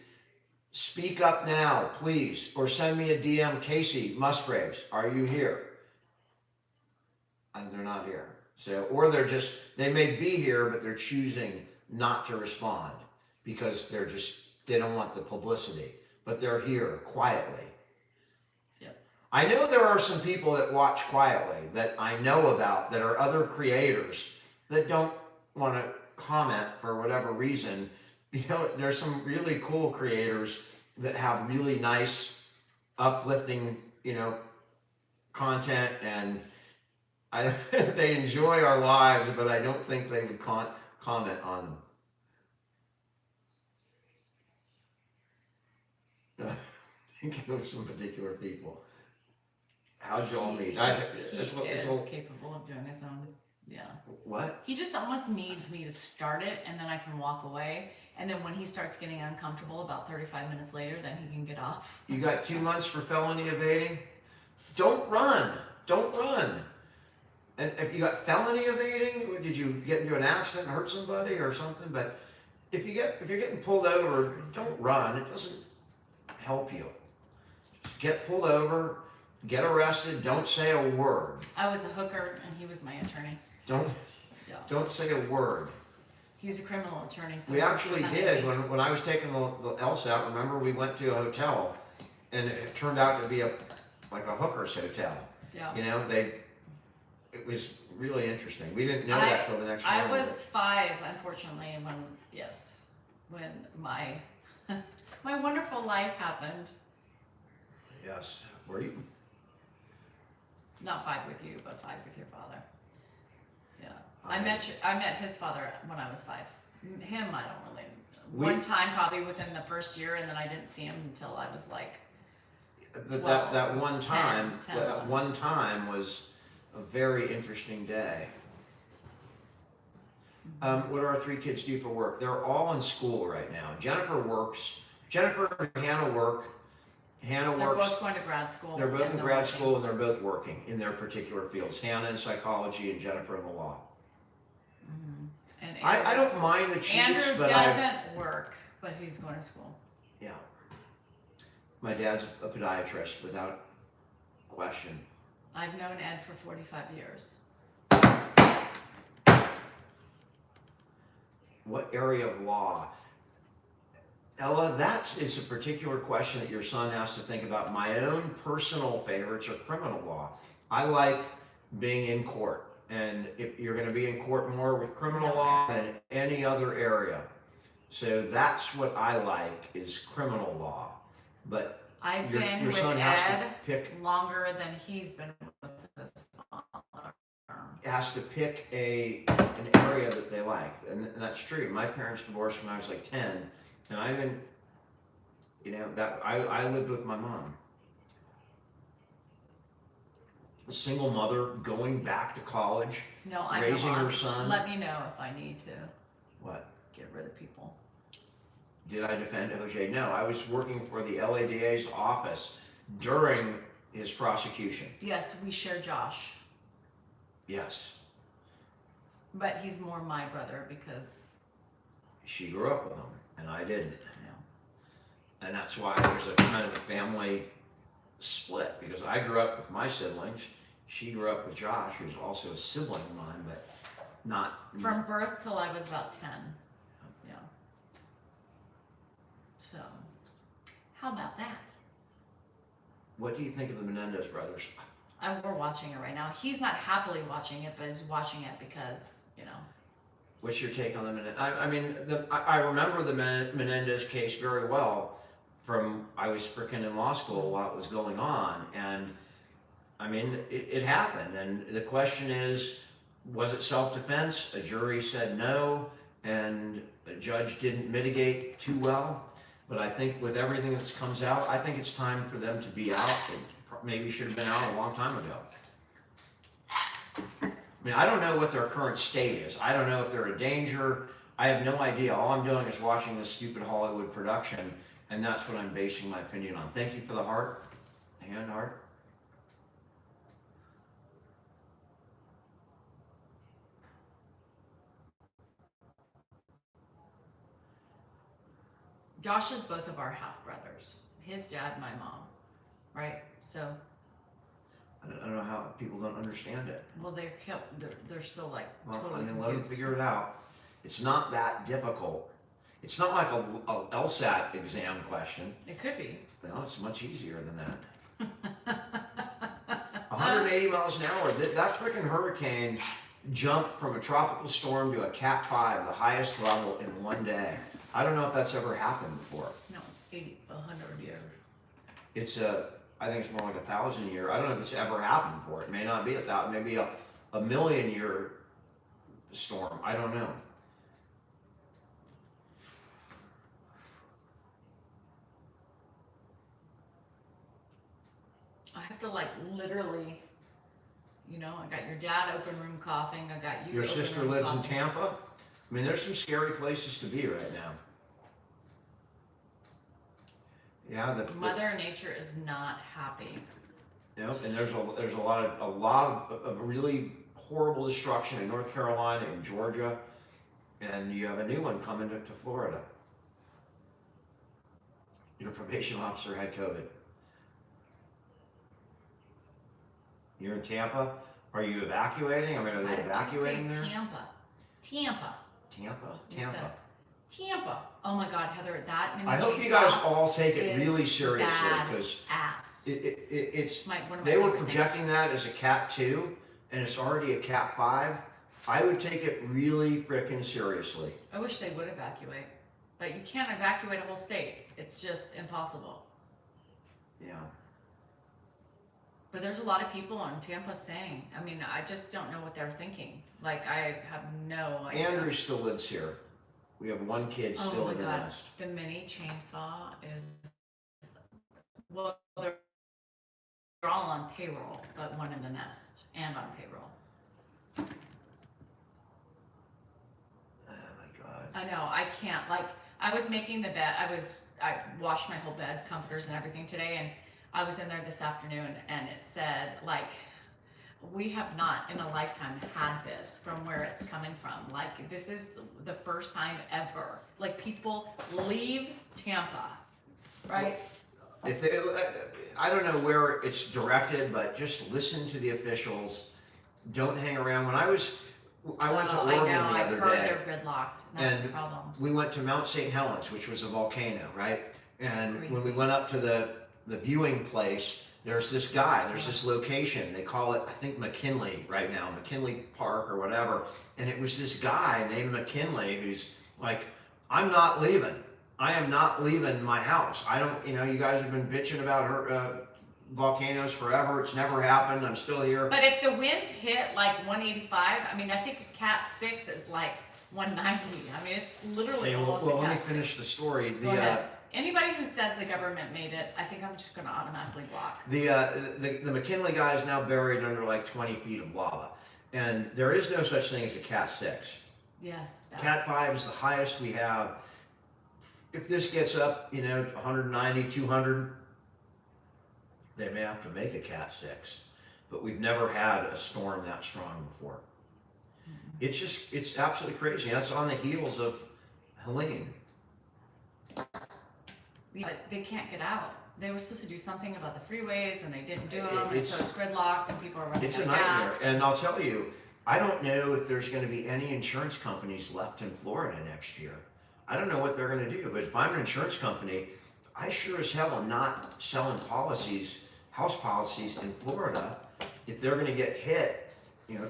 Speaker 1: speak up now, please, or send me a DM. Casey Musgraves, are you here? And they're not here. So, or they may be here, but they're choosing not to respond because they don't want the publicity, but they're here quietly.
Speaker 3: Yep.
Speaker 1: I know there are some people that watch quietly that I know about that are other creators that don't want to comment for whatever reason. You know, there's some really cool creators that have really nice, uplifting, you know, content, and I they enjoy our lives, but I don't think they would comment on them. Thinking of some particular people. How'd you all meet?
Speaker 3: He
Speaker 1: It's
Speaker 3: is
Speaker 1: all-
Speaker 3: capable of doing his own. Yeah.
Speaker 1: what?
Speaker 3: He just almost needs me to start it and then I can walk away. And then when he starts getting uncomfortable about 35 minutes later, then he can get off.
Speaker 1: You got 2 months for felony evading? Don't run. Don't run. And if you got felony evading, did you get into an accident and hurt somebody or something? But if you're getting pulled over, don't run. It doesn't help you. Get pulled over, get arrested, don't say a word.
Speaker 3: I was a hooker and he was my attorney.
Speaker 1: Don't
Speaker 3: Yeah.
Speaker 1: don't say a word.
Speaker 3: He was a criminal attorney. So
Speaker 1: We
Speaker 3: he was
Speaker 1: actually
Speaker 3: defending
Speaker 1: did
Speaker 3: me.
Speaker 1: when I was taking the LSAT. Remember, we went to a hotel, and it turned out to be like a hooker's hotel.
Speaker 3: Yeah.
Speaker 1: You know, it was really interesting. We didn't know that till the next
Speaker 3: I
Speaker 1: morning.
Speaker 3: was 5, unfortunately, when my my wonderful life happened.
Speaker 1: Yes. Were you?
Speaker 3: Not 5 with you, but 5 with your father. Yeah.
Speaker 1: I-
Speaker 3: I met his father when I was 5. Him, I don't really.
Speaker 1: We-
Speaker 3: One time, probably within the first year, and then I didn't see him until I was like.
Speaker 1: But
Speaker 3: 12,
Speaker 1: that one
Speaker 3: 10,
Speaker 1: time,
Speaker 3: 10,
Speaker 1: that
Speaker 3: 11.
Speaker 1: one time was a very interesting day. What do our 3 kids do for work? They're all in school right now. Jennifer works. Jennifer and Hannah work. Hannah
Speaker 3: They're
Speaker 1: works.
Speaker 3: both going to grad school.
Speaker 1: They're both
Speaker 3: and
Speaker 1: in
Speaker 3: they're
Speaker 1: grad
Speaker 3: working.
Speaker 1: school, and they're both working in their particular fields. Hannah in psychology and Jennifer in the law.
Speaker 3: And
Speaker 1: I don't mind the cheats,
Speaker 3: Andrew
Speaker 1: but
Speaker 3: doesn't work, but he's going to school.
Speaker 1: yeah. My dad's a podiatrist without question.
Speaker 3: I've known Ed for 45 years.
Speaker 1: What area of law? Ella, that is a particular question that your son has to think about. My own personal favorites are criminal law. I like being in court, and if you're going to be in court more with criminal law than any other area. So that's what I like is criminal law. But
Speaker 3: I've
Speaker 1: your
Speaker 3: been with
Speaker 1: son has
Speaker 3: Ed
Speaker 1: to pick
Speaker 3: longer than he's been with his father.
Speaker 1: has to pick an area that they like, and that's true. My parents divorced when I was like 10, and I've been, you know, that I lived with my mom. A single mother going back to college,
Speaker 3: No, I
Speaker 1: raising
Speaker 3: know.
Speaker 1: her son.
Speaker 3: Let me know if I need to
Speaker 1: What?
Speaker 3: get rid of people.
Speaker 1: Did I defend OJ? No, I was working for the LADA's office during his prosecution.
Speaker 3: Yes, we share Josh,
Speaker 1: Yes,
Speaker 3: but he's more my brother because,
Speaker 1: she grew up with him, and I didn't.
Speaker 3: you know.
Speaker 1: And that's why there's a kind of a family split, because I grew up with my siblings. She grew up with Josh, who's also a sibling of mine, but not
Speaker 3: From birth till I was about 10. Yeah. So, how about that?
Speaker 1: What do you think of the Menendez brothers?
Speaker 3: We're watching it right now. He's not happily watching it, but he's watching it because, you know.
Speaker 1: What's your take on the Menendez? I mean, I remember the Menendez case very well from, I was freaking in law school while it was going on. And I mean, it happened. And the question is, was it self-defense? A jury said no, and a judge didn't mitigate too well. But I think with everything that's comes out, I think it's time for them to be out. It maybe should have been out a long time ago. I mean, I don't know what their current state is. I don't know if they're a danger. I have no idea. All I'm doing is watching this stupid Hollywood production, and that's what I'm basing my opinion on. Thank you for the heart. Hand heart.
Speaker 3: Josh is both of our half brothers. His dad, my mom. Right? So,
Speaker 1: I don't know how people don't understand it.
Speaker 3: well, they're still like
Speaker 1: Well,
Speaker 3: totally
Speaker 1: I mean, let them
Speaker 3: confused.
Speaker 1: figure it out. It's not that difficult. It's not like a LSAT exam question.
Speaker 3: It could be.
Speaker 1: Well, it's much easier than that. 180 miles an hour. That freaking hurricane jumped from a tropical storm to a Cat 5, the highest level in one day. I don't know if that's ever happened before.
Speaker 3: No, it's 100 years.
Speaker 1: It's I think it's more like 1,000 year. I don't know if it's ever happened before. It may not be 1,000, maybe a million year storm. I don't know.
Speaker 3: I have to like literally, you know, I got your dad open room coughing. I got you.
Speaker 1: Your
Speaker 3: open
Speaker 1: sister
Speaker 3: room
Speaker 1: lives in
Speaker 3: coughing.
Speaker 1: Tampa. I mean, there's some scary places to be right now. Yeah,
Speaker 3: Mother Nature is not happy.
Speaker 1: you know, and there's a lot of really horrible destruction in North Carolina and Georgia, and you have a new one coming to Florida. Your probation officer had COVID. You're in Tampa. Are you evacuating? I mean, are
Speaker 3: Why
Speaker 1: they
Speaker 3: did you
Speaker 1: evacuating
Speaker 3: say
Speaker 1: there?
Speaker 3: Tampa. Tampa.
Speaker 1: Tampa.
Speaker 3: You said
Speaker 1: Tampa.
Speaker 3: Tampa. Oh my God, Heather, that many
Speaker 1: I hope you
Speaker 3: chainsaw
Speaker 1: guys all take it
Speaker 3: is
Speaker 1: really seriously
Speaker 3: bad
Speaker 1: because
Speaker 3: ass.
Speaker 1: it's
Speaker 3: One of my
Speaker 1: they were
Speaker 3: favorite
Speaker 1: projecting that as a Cat 2 and it's already a Cat 5. I would take it really frickin' seriously.
Speaker 3: things. I wish they would evacuate, but you can't evacuate a whole state. It's just impossible.
Speaker 1: Yeah.
Speaker 3: But there's a lot of people in Tampa saying, I mean, I just don't know what they're thinking. Like, I have no idea.
Speaker 1: Andrew still lives here. We have one kid
Speaker 3: Oh
Speaker 1: still
Speaker 3: my
Speaker 1: in the
Speaker 3: God.
Speaker 1: nest.
Speaker 3: The mini chainsaw is, well, they're all on payroll, but one in the nest and on payroll.
Speaker 1: Oh my God.
Speaker 3: I know, I can't, like, I was making the bed, I washed my whole bed, comforters and everything today, and I was in there this afternoon, and it said, like, we have not in a lifetime had this from where it's coming from. Like, this is the first time ever. Like, people leave Tampa, right?
Speaker 1: If they, I don't know where it's directed, but just listen to the officials. Don't hang around. When I went to Oregon the
Speaker 3: I've
Speaker 1: other
Speaker 3: heard
Speaker 1: day.
Speaker 3: they're gridlocked. That's the
Speaker 1: And
Speaker 3: problem.
Speaker 1: We went to Mount St. Helens, which was a volcano, right? And when we
Speaker 3: Crazy.
Speaker 1: went up to the viewing place, there's this guy, there's this location. They call it, I think, McKinley right now, McKinley Park or whatever. And it was this guy named McKinley who's like, I'm not leaving. I am not leaving my house. I don't, you guys have been bitching about her volcanoes forever. It's never happened. I'm still here.
Speaker 3: But if the winds hit like 185, I mean, I think a Cat 6 is like 190. I mean, it's literally
Speaker 1: Okay,
Speaker 3: almost
Speaker 1: well,
Speaker 3: a
Speaker 1: let me
Speaker 3: Cat 6.
Speaker 1: finish the story.
Speaker 3: Go ahead. Anybody who says the government made it, I think I'm just going to automatically block.
Speaker 1: The McKinley guy is now buried under like 20 feet of lava. And there is no such thing as a Cat 6.
Speaker 3: Yes. that-
Speaker 1: Cat 5 is the highest we have. If this gets up, 190, 200, they may have to make a Cat 6. But we've never had a storm that strong before. It's absolutely crazy. That's on the heels of Helene.
Speaker 3: But they can't get out. They were supposed to do something about the freeways, and they didn't do them, and
Speaker 1: It's-
Speaker 3: so it's gridlocked, and people are running
Speaker 1: It's
Speaker 3: out
Speaker 1: a
Speaker 3: of
Speaker 1: nightmare.
Speaker 3: gas.
Speaker 1: And I'll tell you, I don't know if there's going to be any insurance companies left in Florida next year. I don't know what they're going to do, but if I'm an insurance company, I sure as hell am not selling policies, house policies in Florida if they're going to get hit,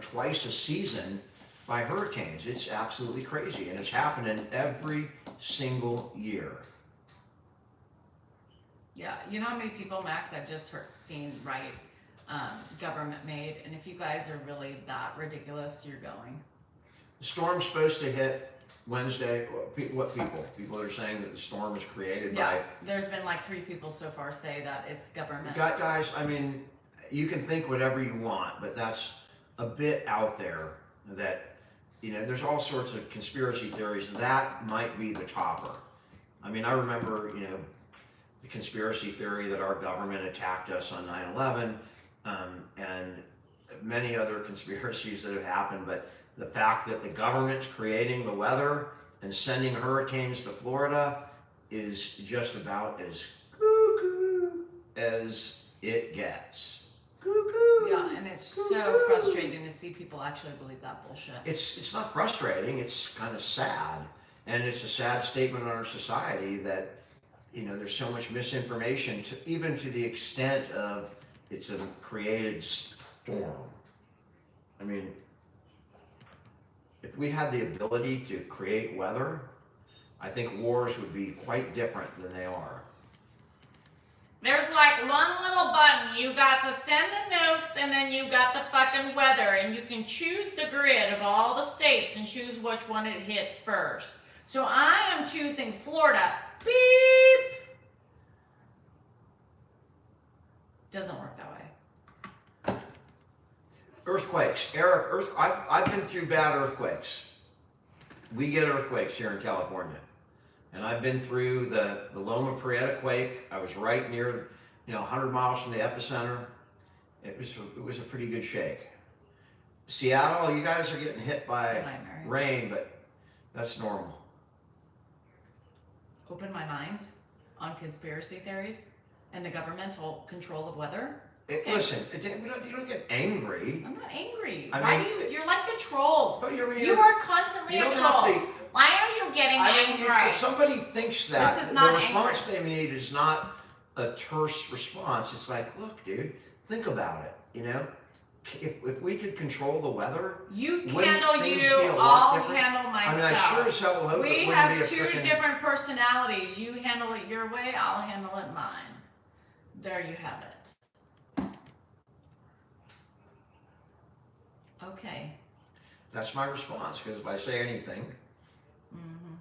Speaker 1: twice a season by hurricanes. It's absolutely crazy, and it's happening every single year.
Speaker 3: Yeah, you know how many people, Max, I've just seen write government made, and if you guys are really that ridiculous, you're going.
Speaker 1: The storm's supposed to hit Wednesday. What people? People are saying that the storm was created by.
Speaker 3: Yeah, there's been like 3 people so far say that it's government.
Speaker 1: Guys, I mean, you can think whatever you want, but that's a bit out there that, there's all sorts of conspiracy theories. That might be the topper. I mean, I remember, the conspiracy theory that our government attacked us on 9/11, and many other conspiracies that have happened, but the fact that the government's creating the weather and sending hurricanes to Florida is just about as cuckoo as it gets. Cuckoo.
Speaker 3: Yeah, and it's so frustrating to see people actually believe that bullshit.
Speaker 1: It's not frustrating. It's kind of sad, and it's a sad statement on our society that there's so much misinformation, even to the extent of it's a created storm. I mean, if we had the ability to create weather, I think wars would be quite different than they are.
Speaker 3: There's like one little button. You got to send the nukes, and then you got the fucking weather, and you can choose the grid of all the states and choose which one it hits first. So I am choosing Florida. Beep. Doesn't work that way.
Speaker 1: Earthquakes, Eric. I've been through bad earthquakes. We get earthquakes here in California, and I've been through the Loma Prieta quake. I was right near, 100 miles from the epicenter. It was a pretty good shake. Seattle, you guys are getting hit by
Speaker 3: Nightmare.
Speaker 1: rain, but that's normal.
Speaker 3: Open my mind on conspiracy theories and the governmental control of weather. Okay.
Speaker 1: Listen, you don't get angry.
Speaker 3: I'm not angry.
Speaker 1: I
Speaker 3: Why
Speaker 1: mean,
Speaker 3: do you're like the trolls.
Speaker 1: But
Speaker 3: You are constantly
Speaker 1: you
Speaker 3: a
Speaker 1: don't
Speaker 3: troll.
Speaker 1: have to-
Speaker 3: Why are you getting angry?
Speaker 1: If somebody thinks that,
Speaker 3: This is
Speaker 1: the
Speaker 3: not
Speaker 1: response they need is not a terse response. It's like, look, dude, think about it. If we could control the weather,
Speaker 3: You
Speaker 1: wouldn't
Speaker 3: handle
Speaker 1: things
Speaker 3: you,
Speaker 1: be a lot
Speaker 3: I'll
Speaker 1: different?
Speaker 3: handle
Speaker 1: I mean,
Speaker 3: myself.
Speaker 1: I sure as hell hope it
Speaker 3: We
Speaker 1: wouldn't
Speaker 3: have
Speaker 1: be a
Speaker 3: two
Speaker 1: frickin'
Speaker 3: different personalities. You handle it your way, I'll handle it mine. There you have it. Okay.
Speaker 1: That's my response, because if I say anything,
Speaker 3: Mm-hmm.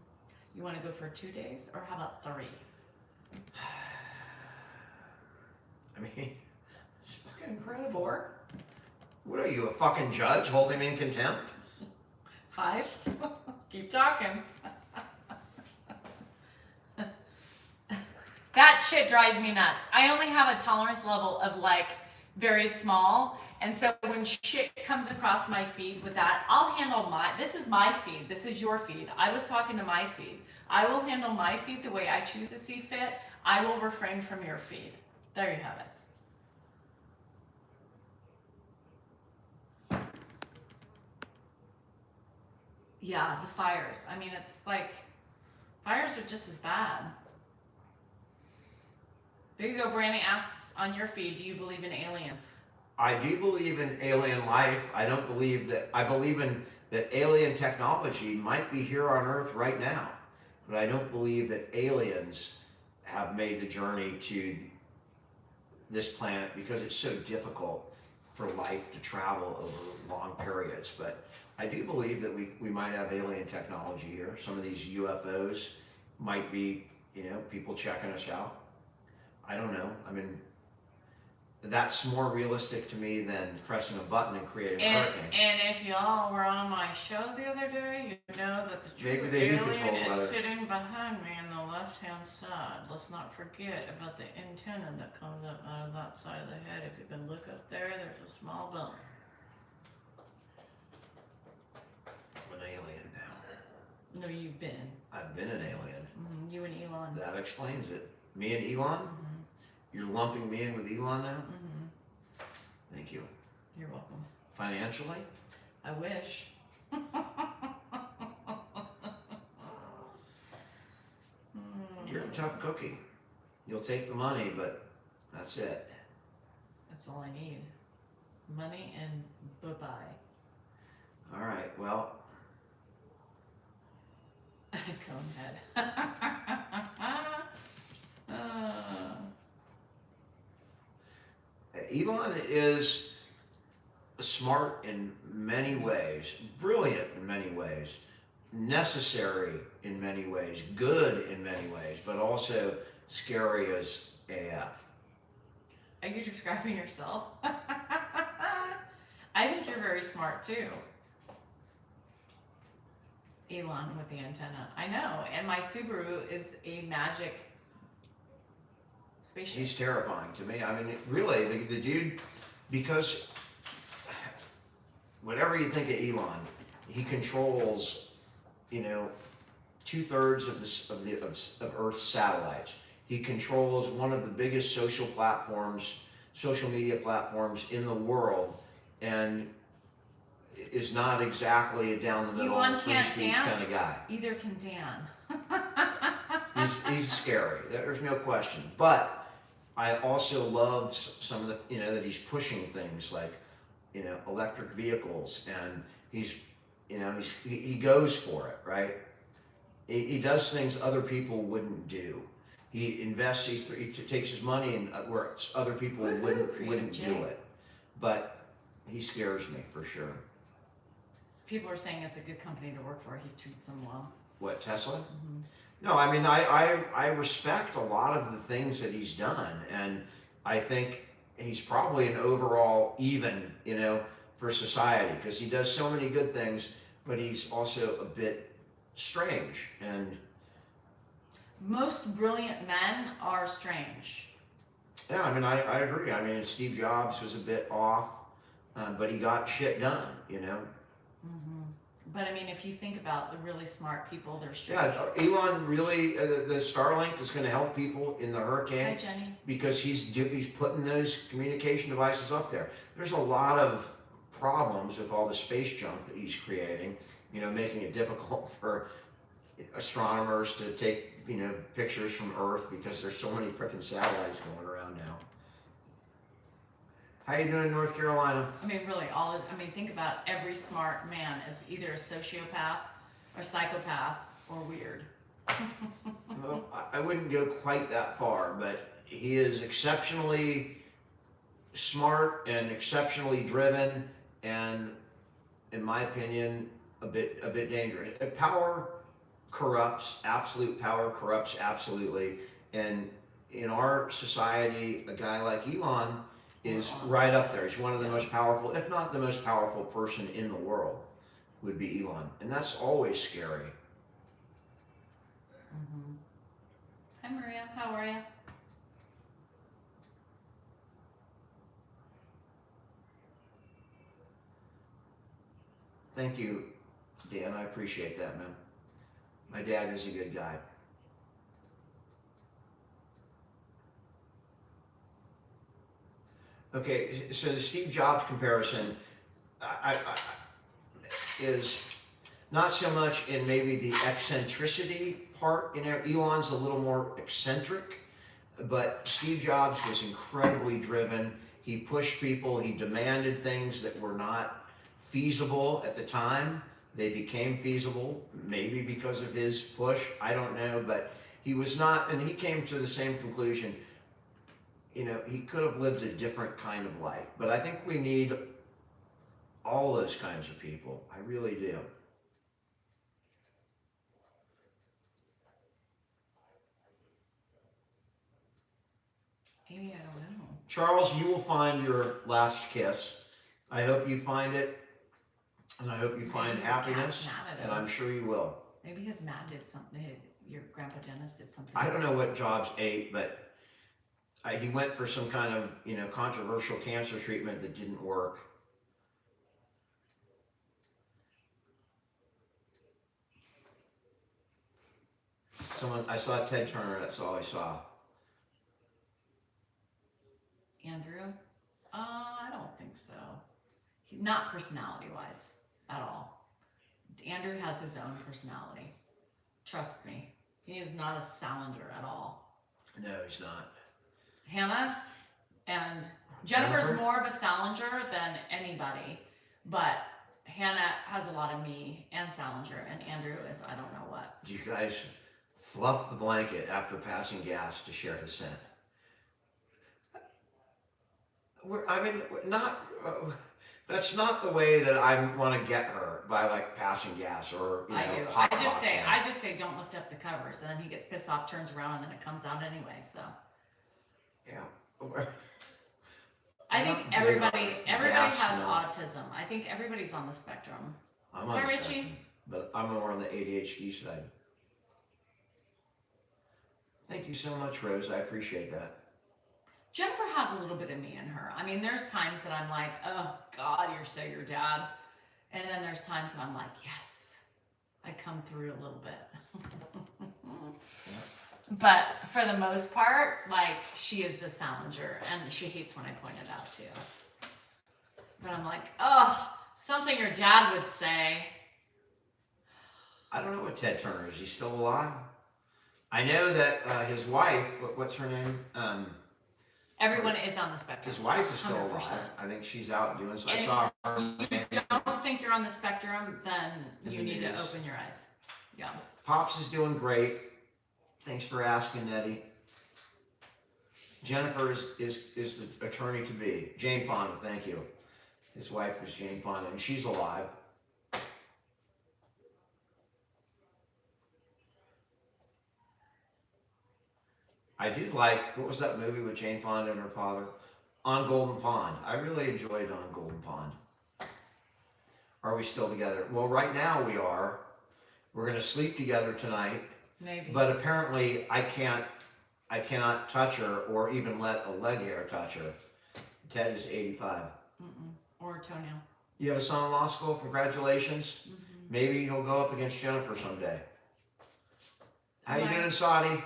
Speaker 3: You want to go for 2 days, or how about 3?
Speaker 1: I mean, it's fucking incredible.
Speaker 3: 4?
Speaker 1: What are you, a fucking judge holding me in contempt?
Speaker 3: 5? Keep talking. That shit drives me nuts. I only have a tolerance level of like very small. And so when shit comes across my feed with that, I'll handle this is my feed. This is your feed. I was talking to my feed. I will handle my feed the way I choose to see fit. I will refrain from your feed. There you have it. Yeah, the fires. I mean, it's like, fires are just as bad. There you go. Brandy asks on your feed, do you believe in aliens?
Speaker 1: I do believe in alien life. I believe in that alien technology might be here on Earth right now. But I don't believe that aliens have made the journey to this planet because it's so difficult for life to travel over long periods. But I do believe that we might have alien technology here. Some of these UFOs might be, people checking us out. I don't know. I mean, that's more realistic to me than pressing a button and creating a hurricane.
Speaker 3: And if y'all were on my show the other day, you know that the
Speaker 1: Maybe
Speaker 3: true
Speaker 1: they do
Speaker 3: alien
Speaker 1: control the
Speaker 3: is
Speaker 1: weather.
Speaker 3: sitting behind me on the left-hand side. Let's not forget about the antenna that comes up out of that side of the head. If you can look up there, there's a small bump.
Speaker 1: I'm an alien now.
Speaker 3: No, you've been.
Speaker 1: I've been an alien.
Speaker 3: You and Elon.
Speaker 1: That explains it. Me and Elon? You're lumping me in with Elon now? Thank you.
Speaker 3: You're welcome.
Speaker 1: Financially?
Speaker 3: I wish.
Speaker 1: You're a tough cookie. You'll take the money, but that's it.
Speaker 3: That's all I need. Money and bye-bye.
Speaker 1: All right, well,
Speaker 3: Go ahead.
Speaker 1: Elon is smart in many ways, brilliant in many ways, necessary in many ways, good in many ways, but also scary as AF.
Speaker 3: Are you describing yourself? I think you're very smart too. Elon with the antenna. I know. And my Subaru is a magic spaceship.
Speaker 1: He's terrifying to me. I mean, really, the dude, because whatever you think of Elon, he controls, 2/3 of Earth's satellites. He controls one of the biggest social media platforms in the world, and is not exactly a down the middle
Speaker 3: Elon
Speaker 1: free
Speaker 3: can't
Speaker 1: speech
Speaker 3: dance.
Speaker 1: kind of guy.
Speaker 3: Either can Dan.
Speaker 1: He's scary. There's no question. But I also love some of the, that he's pushing things like electric vehicles, and he goes for it, right? He does things other people wouldn't do. He invests, he takes his money and where other people
Speaker 3: Woohoo,
Speaker 1: wouldn't
Speaker 3: Creative
Speaker 1: do
Speaker 3: Jay.
Speaker 1: it. But he scares me for sure.
Speaker 3: So people are saying it's a good company to work for. He treats them well.
Speaker 1: What, Tesla?
Speaker 3: Mhm.
Speaker 1: No, I mean, I respect a lot of the things that he's done, and I think he's probably an overall even, for society, because he does so many good things, but he's also a bit strange. And
Speaker 3: Most brilliant men are strange.
Speaker 1: yeah, I mean, I agree. I mean, Steve Jobs was a bit off, but he got shit done,
Speaker 3: Hmm. But I mean, if you think about the really smart people, they're strange.
Speaker 1: Yeah, Elon really, the Starlink is going to help people in the
Speaker 3: Hi,
Speaker 1: hurricane.
Speaker 3: Jenny.
Speaker 1: Because he's putting those communication devices up there. There's a lot of problems with all the space junk that he's creating, making it difficult for astronomers to take, pictures from Earth because there's so many freaking satellites going around now. How you doing in North Carolina?
Speaker 3: I mean, really, think about every smart man is either a sociopath, or psychopath, or weird.
Speaker 1: Well, I wouldn't go quite that far, but he is exceptionally smart and exceptionally driven, and in my opinion, a bit dangerous. Power corrupts. Absolute power corrupts absolutely, and in our society, a guy like Elon is right up there. He's one of the most powerful, if not the most powerful person in the world, would be Elon, and that's always scary.
Speaker 3: Mm-hmm. Hi, Maria. How are you?
Speaker 1: Thank you, Dan. I appreciate that, man. My dad is a good guy. Okay, so the Steve Jobs comparison is not so much in maybe the eccentricity part. Elon's a little more eccentric, but Steve Jobs was incredibly driven. He pushed people. He demanded things that were not feasible at the time. They became feasible, maybe because of his push. I don't know, but he was not, and he came to the same conclusion. He could have lived a different kind of life, but I think we need all those kinds of people. I really do.
Speaker 3: Maybe I don't know.
Speaker 1: Charles, you will find your last kiss. I hope you find it, and I hope you find
Speaker 3: Maybe your
Speaker 1: happiness,
Speaker 3: cat's mad at
Speaker 1: and
Speaker 3: him.
Speaker 1: I'm sure you will.
Speaker 3: Maybe his mad did something. Your grandpa Dennis did something.
Speaker 1: I don't know what Jobs ate, but he went for some kind of, controversial cancer treatment that didn't work. I saw Ted Turner, that's all I saw.
Speaker 3: Andrew? I don't think so. Not personality-wise at all. Andrew has his own personality. Trust me. He is not a Salinger at all.
Speaker 1: No, he's not.
Speaker 3: Hannah and Jennifer's
Speaker 1: Jennifer?
Speaker 3: more of a Salinger than anybody, but Hannah has a lot of me and Salinger, and Andrew is I don't know what.
Speaker 1: Do you guys fluff the blanket after passing gas to share the scent? That's not the way that I want to get her, by passing gas or
Speaker 3: I do.
Speaker 1: hot
Speaker 3: I just
Speaker 1: boxing.
Speaker 3: say don't lift up the covers, and then he gets pissed off, turns around, and then it comes out anyway. So
Speaker 1: Yeah.
Speaker 3: I
Speaker 1: I'm
Speaker 3: think
Speaker 1: not big
Speaker 3: everybody
Speaker 1: on gas
Speaker 3: has
Speaker 1: smell.
Speaker 3: autism. I think everybody's on the spectrum.
Speaker 1: I'm on
Speaker 3: Hi,
Speaker 1: the
Speaker 3: Richie.
Speaker 1: spectrum, but I'm more on the ADHD side. Thank you so much, Rose. I appreciate that.
Speaker 3: Jennifer has a little bit of me in her. I mean, there's times that I'm like, oh God, you're so your dad. And then there's times that I'm like, yes, I come through a little bit. But for the most part, she is the Salinger, and she hates when I point it out too. But I'm like, oh, something your dad would say.
Speaker 1: I don't know what Ted Turner is. He still alive? I know that his wife, what's her name?
Speaker 3: Everyone is on the spectrum.
Speaker 1: His wife is still
Speaker 3: 100%.
Speaker 1: alive. I think she's out doing so. I
Speaker 3: And
Speaker 1: saw her.
Speaker 3: If you don't think you're on the spectrum, then
Speaker 1: In
Speaker 3: you
Speaker 1: the
Speaker 3: need to
Speaker 1: news.
Speaker 3: open your eyes. Yeah.
Speaker 1: Pops is doing great. Thanks for asking, Nettie. Jennifer is the attorney to be. Jane Fonda, thank you. His wife was Jane Fonda, and she's alive. I did like, what was that movie with Jane Fonda and her father? On Golden Pond. I really enjoyed On Golden Pond. Are we still together? Well, right now we are. We're going to sleep together tonight,
Speaker 3: Maybe.
Speaker 1: but apparently I cannot touch her or even let a leg hair touch her. Ted is 85.
Speaker 3: Or a toenail.
Speaker 1: You have a son in law school? Congratulations. Maybe he'll go up against Jennifer someday. How you
Speaker 3: Might.
Speaker 1: doing, Saudi?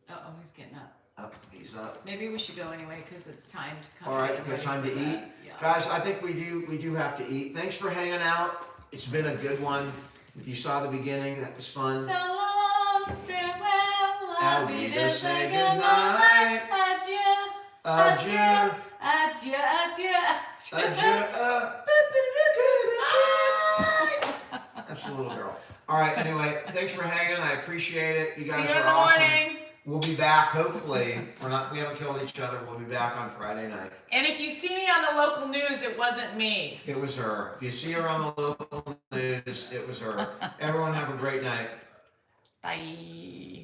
Speaker 3: Uh-oh, he's getting up.
Speaker 1: Up, he's up.
Speaker 3: Maybe we should go anyway because it's time to come.
Speaker 1: All right, it's time to eat.
Speaker 3: Yeah.
Speaker 1: Guys, I think we do have to eat. Thanks for hanging out. It's been a good one. If you saw the beginning, that was fun.
Speaker 3: So long, farewell,
Speaker 1: I'll
Speaker 3: I'll
Speaker 1: be
Speaker 3: be
Speaker 1: there,
Speaker 3: to
Speaker 1: say
Speaker 3: say
Speaker 1: goodnight.
Speaker 3: goodnight. Adieu,
Speaker 1: Adieu.
Speaker 3: adieu, adieu,
Speaker 1: Adieu. Goodnight. That's the little girl. All right, anyway, thanks for hanging. I appreciate it. You
Speaker 3: See
Speaker 1: guys
Speaker 3: you in
Speaker 1: are
Speaker 3: the
Speaker 1: awesome.
Speaker 3: morning.
Speaker 1: We'll be back, hopefully. We haven't killed each other. We'll be back on Friday night.
Speaker 3: And if you see me on the local news, it wasn't me.
Speaker 1: It was her. If you see her on the local news, it was her. Everyone have a great night.
Speaker 3: Bye.